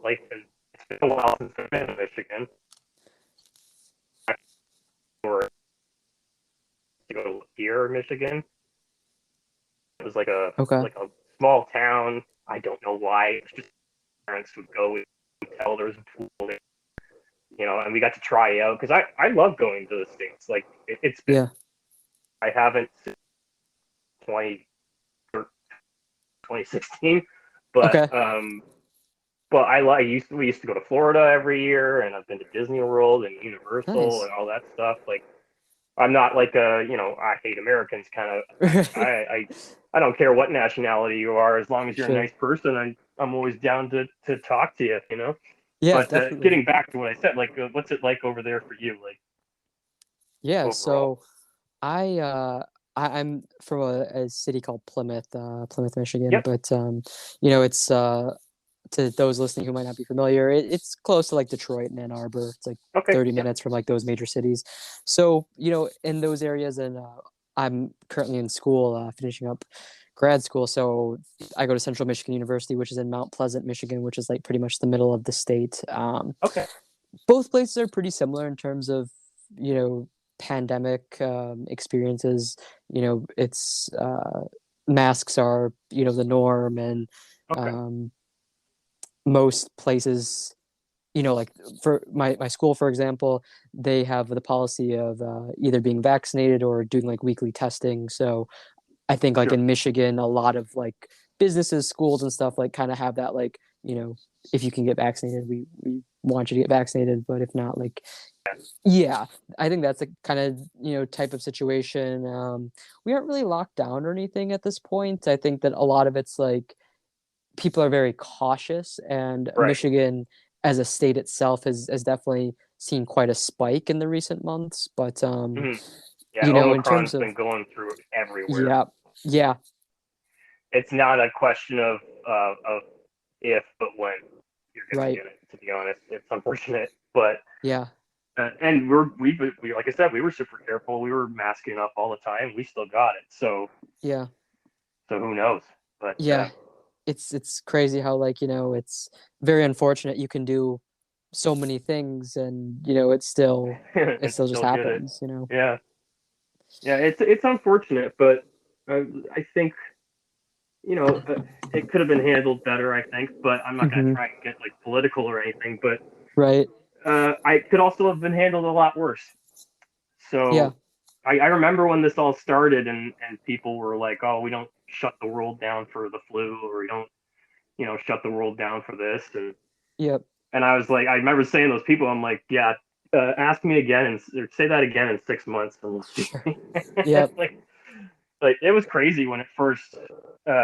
Like it's been a while since I've been in Michigan. Or to go to here, Michigan. It was Okay. like a small town. I don't know why. It's just parents would go and tell there was a pool there, and we got to try out because I love going to the States. Like it's been Yeah. I haven't since 20 or 2016, but Okay. we used to go to Florida every year, and I've been to Disney World and Universal Nice. and all that stuff. Like I'm not like I hate Americans kind of. I don't care what nationality you are, as long as you're a Sure. nice person. I'm always down to talk to you. Yeah, But definitely. getting back to what I said, like, what's it like over there for you, like Yeah, overall? so I'm from a city called Plymouth, Michigan, Yep. but it's to those listening who might not be familiar, it's close to like Detroit and Ann Arbor. It's like Okay. 30 Yep. minutes from like those major cities. So, in those areas, and I'm currently in school, finishing up grad school. So I go to Central Michigan University, which is in Mount Pleasant, Michigan, which is like pretty much the middle of the state. Okay. Both places are pretty similar in terms of, you know, pandemic experiences. It's masks are, the norm, and Okay. um, most places, like for my school, for example, they have the policy of either being vaccinated or doing like weekly testing. So I think like Sure. in Michigan, a lot of like businesses, schools, and stuff like kind of have that like, if you can get vaccinated, we want you to get vaccinated, but if not, like, yeah, I think that's a kind of type of situation. We aren't really locked down or anything at this point. I think that a lot of it's like people are very cautious, and Right. Michigan as a state itself has definitely seen quite a spike in the recent months. But Hmm. Yeah, in terms Omicron's of been going through everywhere. yeah, yeah, It's not a question of if, but when you're gonna right, get it. To be honest, it's unfortunate, but yeah, and we like I said, we were super careful. We were masking up all the time. We still got it. yeah, So who knows? But yeah. It's crazy how like it's very unfortunate you can do so many things and it and still just still get it. happens. Yeah, yeah. It's unfortunate, but I think you know it could have been handled better. I think, but I'm not gonna Hmm. try and get like political or anything. But Right. I could also have been handled a lot worse. Yeah. So I remember when this all started and people were like, oh, we don't shut the world down for the flu, or we don't, shut the world down for this. Yep. And I was like, I remember saying to those people, I'm like, yeah, ask me again and or say that again in 6 months and we'll see. Sure. Yep. like it was crazy when it first,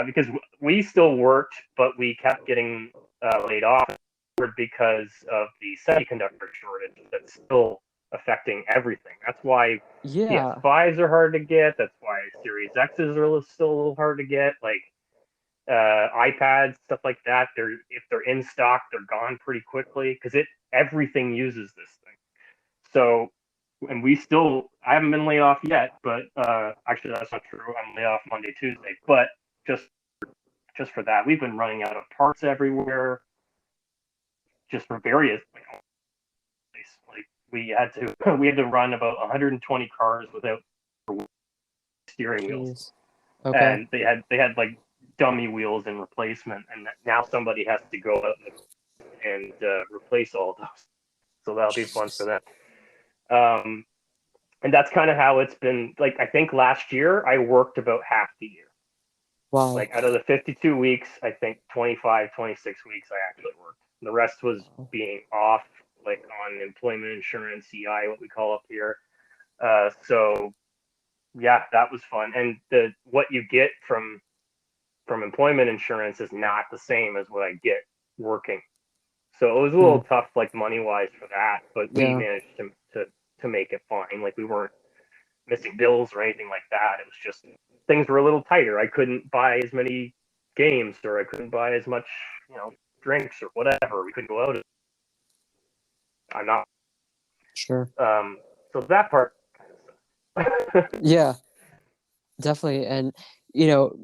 because we still worked, but we kept getting laid off because of the semiconductor shortage that's still affecting everything. That's why Yeah. PS5s are hard to get. That's why Series X's are still a little hard to get. Like iPads, stuff like that. If they're in stock, they're gone pretty quickly because everything uses this thing. So, and I haven't been laid off yet, but actually that's not true. I'm laid off Monday, Tuesday, but just for that, we've been running out of parts everywhere, just for various like we had to run about 120 cars without steering wheels, Jeez. Okay. and they had like dummy wheels in replacement, and now somebody has to go out and replace all those. So that'll be fun for Jeez. them. And that's kind of how it's been. Like I think last year I worked about half the year. Wow. Like out of the 52 weeks, I think 25, 26 weeks I actually worked. The rest was being off, like on employment insurance, CI, what we call up here. So yeah, that was fun. And the what you get from employment insurance is not the same as what I get working. So it was a Hmm. little tough, like money wise, for that. But we Yeah. managed to make it fine. Like we weren't missing bills or anything like that. It was just things were a little tighter. I couldn't buy as many games, or I couldn't buy as much, drinks or whatever. We couldn't go out. I'm not. Sure. So that part. Yeah. Definitely. And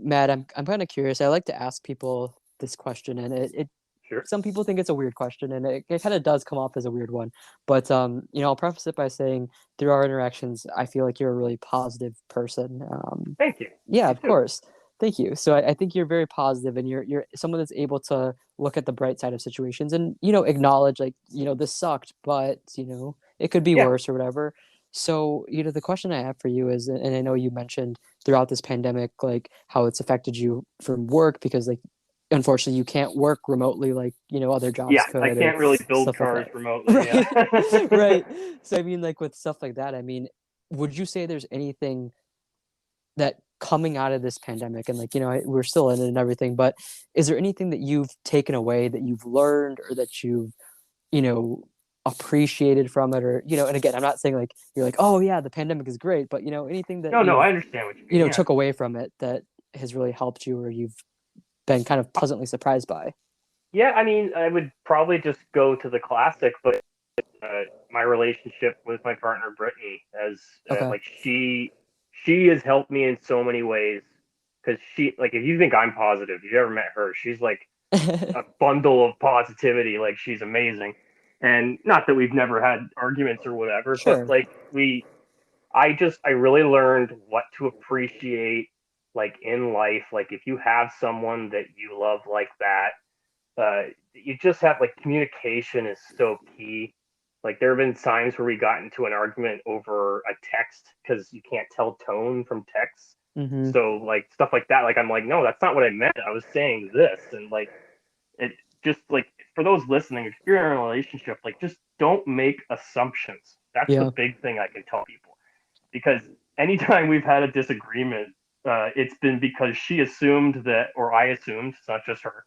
Matt, I'm kind of curious. I like to ask people this question, and it Sure. some people think it's a weird question, and it kind of does come off as a weird one. But I'll preface it by saying through our interactions, I feel like you're a really positive person. Thank you. Yeah, You of too. course. Thank you. So I think you're very positive, and you're someone that's able to look at the bright side of situations and acknowledge like this sucked, but it could be Yeah. worse or whatever. So the question I have for you is, and I know you mentioned throughout this pandemic like how it's affected you from work because like unfortunately you can't work remotely like other jobs Yeah. I could or can't really build stuff like cars that. remotely. Yeah. Right. Right. So I mean like with stuff like that, I mean, would you say there's anything that coming out of this pandemic and like we're still in it and everything, but is there anything that you've taken away that you've learned or that you've you know appreciated from it, or and again, I'm not saying like you're like, oh yeah, the pandemic is great, but anything that No, you've I understand what you mean. Yeah. took away from it that has really helped you or you've been kind of pleasantly surprised by. Yeah. I mean, I would probably just go to the classic, but my relationship with my partner Brittany, as Okay. like she has helped me in so many ways because she like if you think I'm positive, if you ever met her, she's like a bundle of positivity. Like she's amazing, and not that we've never had arguments or whatever, but Sure. like I really learned what to appreciate like in life. Like if you have someone that you love like that, you just have like communication is so key. Like there have been times where we got into an argument over a text because you can't tell tone from text. Mm-hmm. So like stuff like that, like I'm like, no, that's not what I meant. I was saying this, and like it just like for those listening, if you're in a relationship, like just don't make assumptions. That's the Yeah. big thing I can tell people because anytime we've had a disagreement, it's been because she assumed that, or I assumed, it's not just her,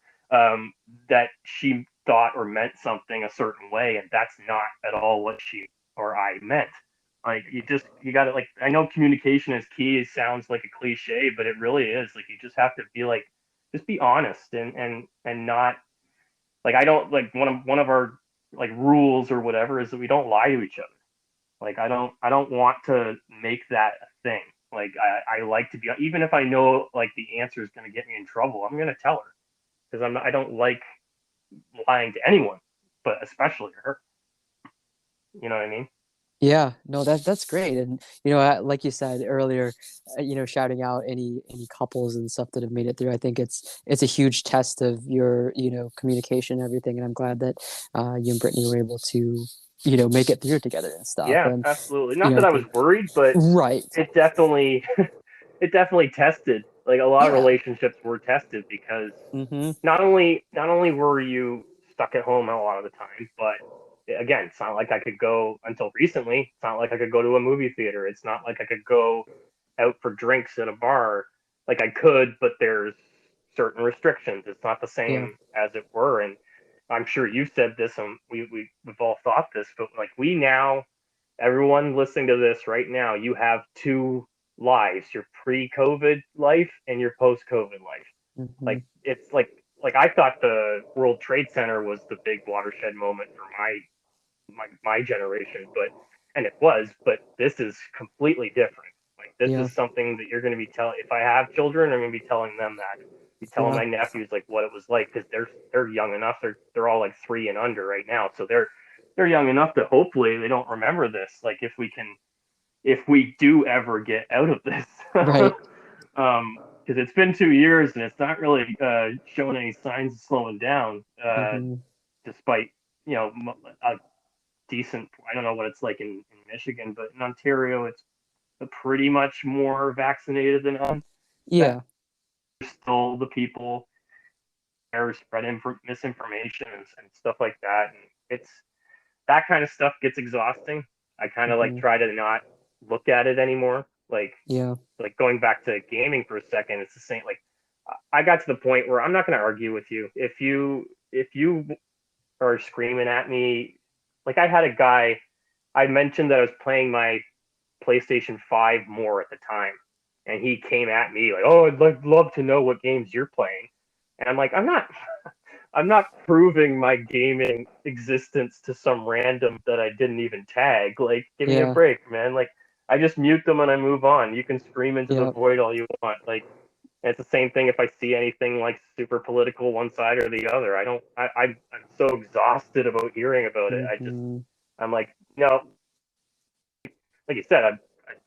that she thought or meant something a certain way, and that's not at all what she or I meant. Like you got to like. I know communication is key. It sounds like a cliche, but it really is. Like you just have to be like, just be honest and not like I don't like one of our like rules or whatever is that we don't lie to each other. Like I don't want to make that a thing. Like I like to be even if I know like the answer is going to get me in trouble, I'm going to tell her because I don't like lying to anyone, but especially her. You know what I mean? Yeah, no, that's great. And like you said earlier, shouting out any couples and stuff that have made it through. I think it's a huge test of your communication and everything. And I'm glad that you and Brittany were able to make it through together and stuff. Yeah, And absolutely. Not I that I was think worried, but right, it definitely it definitely tested. Like a lot of yeah, relationships were tested because mm-hmm, not only were you stuck at home a lot of the time, but again, it's not like I could go until recently. It's not like I could go to a movie theater. It's not like I could go out for drinks at a bar. Like I could, but there's certain restrictions. It's not the yeah, same as it were. And I'm sure you've said this, and we've all thought this, but like we now, everyone listening to this right now, you have two lives: your pre-COVID life and your post-COVID life. mm-hmm, Like it's like I thought the World Trade Center was the big watershed moment for my generation, but and it was, but this is completely different. Like this yeah, is something that you're going to be telling. If I have children, I'm going to be telling them that. Be telling yeah, my nephews like what it was like because they're young enough. They're all like 3 and under right now, so they're young enough that hopefully they don't remember this. Like if we do ever get out of this, right, because it's been 2 years and it's not really showing any signs of slowing down, mm-hmm, despite a decent. I don't know what it's like in Michigan, but in Ontario, it's pretty much more vaccinated than us. yeah, There's still the people there spread misinformation and stuff like that, and it's that kind of stuff gets exhausting. I kind of like mm-hmm, try to not look at it anymore. yeah, Like going back to gaming for a second, it's the same. Like I got to the point where I'm not going to argue with you. If you are screaming at me, like I had a guy. I mentioned that I was playing my PlayStation 5 more at the time, and he came at me like, "Oh, love to know what games you're playing," and I'm like, I'm not proving my gaming existence to some random that I didn't even tag. Like, give me a yeah, break, man. Like, I just mute them and I move on. You can scream into the yeah, void all you want. Like, it's the same thing if I see anything like super political one side or the other. I don't. I'm so exhausted about hearing about it. mm-hmm, I'm like, no. Like you said, I'm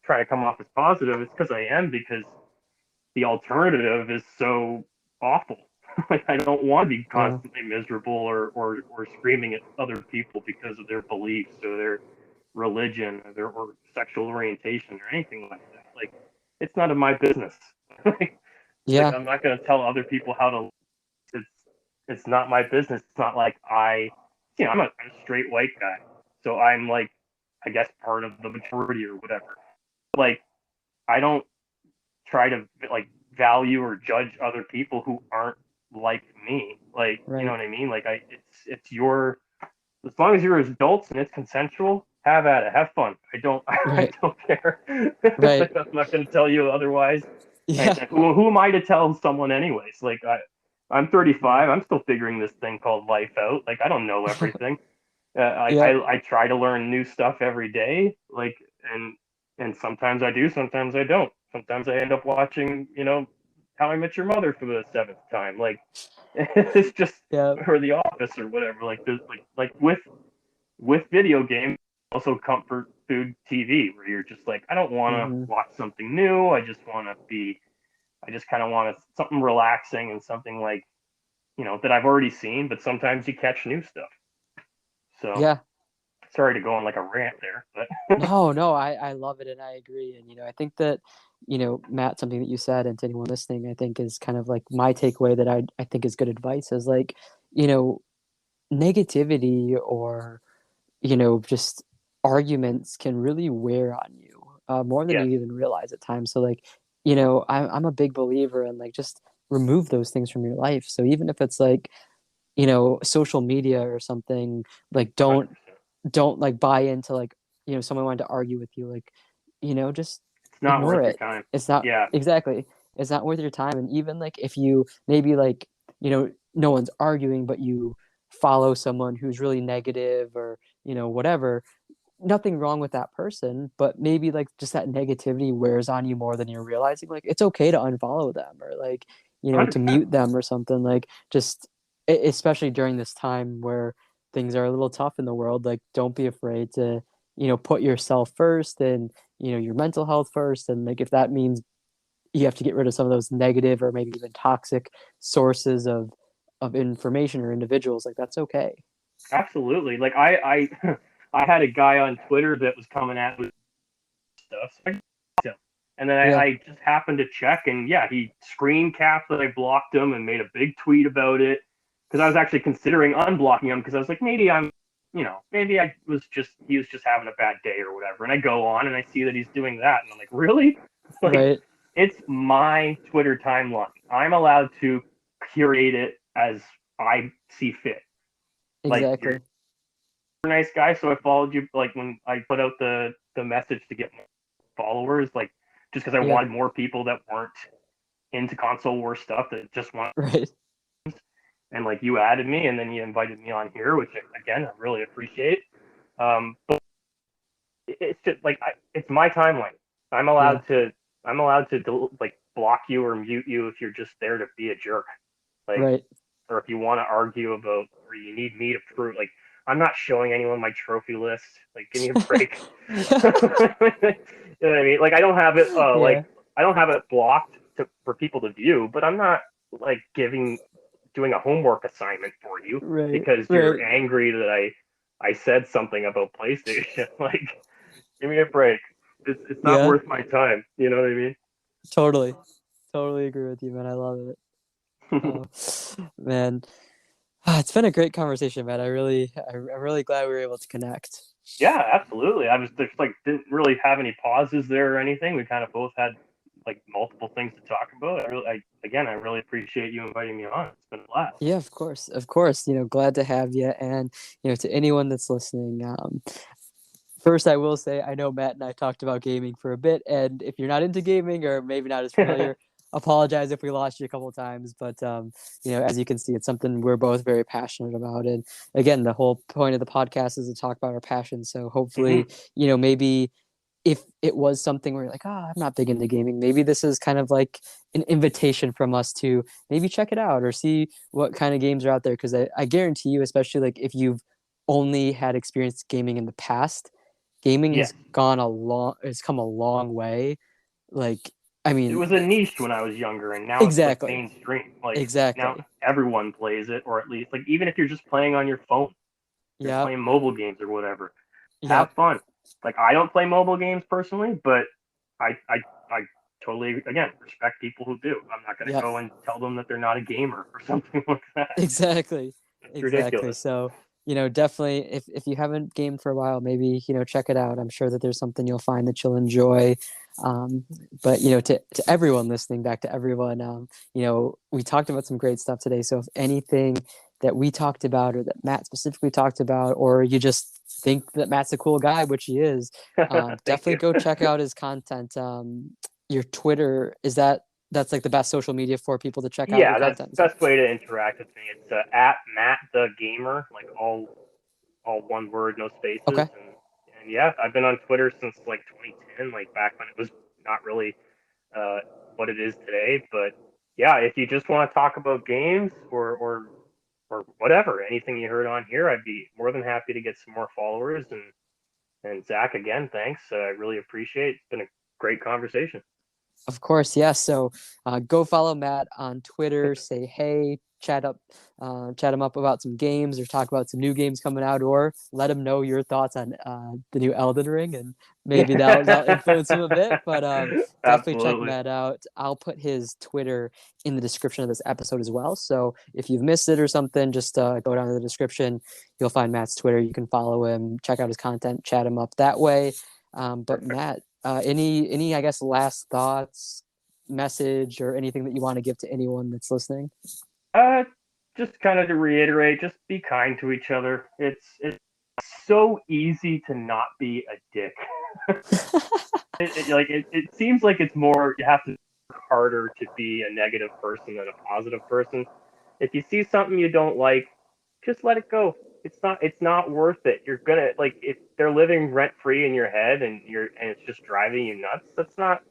trying to come off as positive. It's because I am because the alternative is so awful. Like I don't want to be yeah, constantly miserable or screaming at other people because of their beliefs or their religion or sexual orientation or anything like that. Like it's none of my business. like yeah, I'm not going to tell other people how to. It's it's not my business. It's not like I'm a straight white guy, so I'm like I guess part of the majority or whatever. Like I don't try to like value or judge other people who aren't like me. Like, you know right, what I mean? Like it's your as long as you're adults and it's consensual, have at it, have fun. I right, don't care. right, Like, I'm not going to tell you otherwise. yeah, Who am I to tell someone anyways? Like I'm mhm, 35. I'm still figuring this thing called life out. Like I don't know everything. yeah, I try to learn new stuff every day. Like and and sometimes I do, sometimes I don't. Sometimes I end up watching, How I Met Your Mother for the seventh time. Like it's just yeah, or The Office or whatever. Like there's like with video games, also comfort food TV, where you're just like, I don't want to mm-hmm, watch something new. I just kind of want something relaxing and something like that I've already seen, but sometimes you catch new stuff. So Yeah. sorry to go on like a rant there, but No, I love it and I agree. And, I think that, Matt, something that you said, and to anyone listening, I think is kind of like my takeaway that I think is good advice is like, you know, negativity or, just arguments can really wear on you more than yes, you even realize at times. So like, I'm a big believer in like just remove those things from your life. So even if it's like, social media or something, like 100%. don't like buy into like, someone wanted to argue with you, like, just It's not ignore worth your it. time. It's not Yeah, exactly, it's not worth your time. And even like if you maybe like, no one's arguing, but you follow someone who's really negative or, whatever, nothing wrong with that person, but maybe like just that negativity wears on you more than you're realizing. Like it's okay to unfollow them or like, to 100%. mute them or something. Like just especially during this time where things are a little tough in the world, like don't be afraid to, put yourself first and, your mental health first. And like if that means you have to get rid of some of those negative or maybe even toxic sources of information or individuals, like that's okay. Absolutely. Like I I had a guy on Twitter that was coming at me with stuff. So I blocked him. And then Yeah. I just happened to check, and yeah, he screen capped that I blocked him and made a big tweet about it because I was actually considering unblocking him because I was like, maybe maybe I was just he was just having a bad day or whatever. And I go on and I see that he's doing that, and I'm like, really? Like, Right. it's my Twitter timeline. I'm allowed to curate it as I see fit. Like, you're Exactly. a nice guy, so I followed you. Like when I put out the message to get more followers, like just because I Yeah. wanted more people that weren't into console war stuff that just want, Right. and like you added me and then you invited me on here, which again I really appreciate. But it's just like it's my timeline. I'm Yeah. allowed to I'm allowed to like block you or mute you if you're just there to be a jerk. Like, Right. or if you want to argue about, or you need me to prove, like, I'm not showing anyone my trophy list. Like, give me a break. You know what I mean? Like, I don't have it, Yeah. I don't have it blocked for people to view, but I'm not like doing a homework assignment for you Right. because you're Right. angry that I said something about PlayStation. Like, give me a break. It's not Yeah. worth my time. You know what I mean? Totally. Totally agree with you, man. I love it. Oh, man. It's been a great conversation, man. I'm really glad we were able to connect. Yeah, absolutely. I was just like didn't really have any pauses there or anything. We kind of both had like multiple things to talk about. I really appreciate you inviting me on. It's been a blast. Yeah, of course. Of course. Glad to have you. And, to anyone that's listening, first, I will say I know Matt and I talked about gaming for a bit, and if you're not into gaming or maybe not as familiar, apologize if we lost you a couple of times. But as you can see, it's something we're both very passionate about. And again, the whole point of the podcast is to talk about our passions. So hopefully, Hmm. maybe if it was something where you're like, oh, I'm not big into gaming, maybe this is kind of like an invitation from us to maybe check it out or see what kind of games are out there. Because I guarantee you, especially like if you've only had experience gaming in the past, gaming Yes, has come a long way. Like, I it mean, was a niche when I was younger, and now it's like exactly, mainstream. Like now exactly. everyone plays it, or at least like even if you're just playing on your phone, you're Yep, playing mobile games or whatever. Have yep, fun. Like I don't play mobile games personally, but I totally again respect people who do. I'm not gonna yep. go and tell them that they're not a gamer or something like that. Exactly. It's Exactly. ridiculous. So, definitely if you haven't gamed for a while, maybe, check it out. I'm sure that there's something you'll find that you'll enjoy. Um, but to everyone listening, back to everyone, we talked about some great stuff today. So if anything that we talked about or that Matt specifically talked about, or you just think that Matt's a cool guy, which he is, Thank definitely you. go check out his content. Your Twitter, that's like the best social media for people to check out your Yeah, that's content. the best way to interact with me. It's at Matt the Gamer, like all one word, no spaces. Okay. And yeah, I've been on Twitter since like 2010, like back when it was not really uh, what it is today. But yeah, if you just want to talk about games or whatever, anything you heard on here, I'd be more than happy to get some more followers. And Zach, again, thanks. I really appreciate it. It's been a great conversation. Of course, yes. So go follow Matt on Twitter. Say hey, chat him up about some games or talk about some new games coming out, or let him know your thoughts on the new Elden Ring, and maybe that'll influence him a bit. But definitely check Absolutely. Matt out. I'll put his Twitter in the description of this episode as well. So if you've missed it or something, just go down to the description. You'll find Matt's Twitter. You can follow him, check out his content, chat him up that way. But Perfect. Matt, any I guess last thoughts, message, or anything that you want to give to anyone that's listening? Uh, just kind of to reiterate, just be kind to each other. It's so easy to not be a dick. It seems like it's more you have to work harder to be a negative person than a positive person. If you see something you don't like, just let it go. It's not worth it. You're gonna like if they're living rent free in your head and it's just driving you nuts. That's not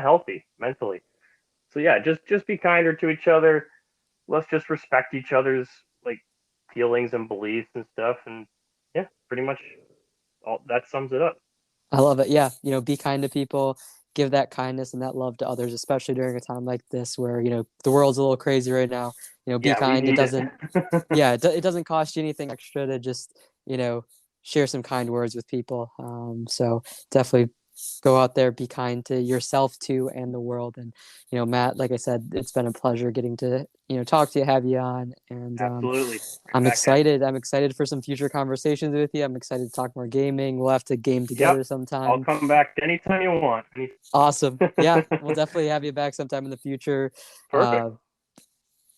healthy mentally. So yeah, just be kinder to each other. Let's just respect each other's like feelings and beliefs and stuff. And yeah, pretty much all that sums it up. I love it. Yeah, be kind to people, give that kindness and that love to others, especially during a time like this where the world's a little crazy right now. Be Yeah, we kind. It need it. doesn't. Yeah, it doesn't cost you anything extra to just share some kind words with people. So definitely go out there, be kind to yourself too and the world. And Matt, like I said, it's been a pleasure getting to talk to you, have you on, and Absolutely. Right I'm back at you. excited. I'm excited for some future conversations with you. I'm excited to talk more gaming. We'll have to game Yep. together I'll sometime. come back anytime you want. Awesome. Yeah, we'll definitely have you back sometime in the future. Perfect. Uh,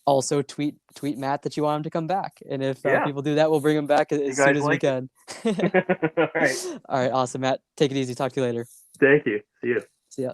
Also, tweet Matt that you want him to come back, and if Yeah. people do that, we'll bring him back You as soon guys as we like it. can. All right. All right, awesome, Matt. Take it easy. Talk to you later. Thank you. See you. See ya.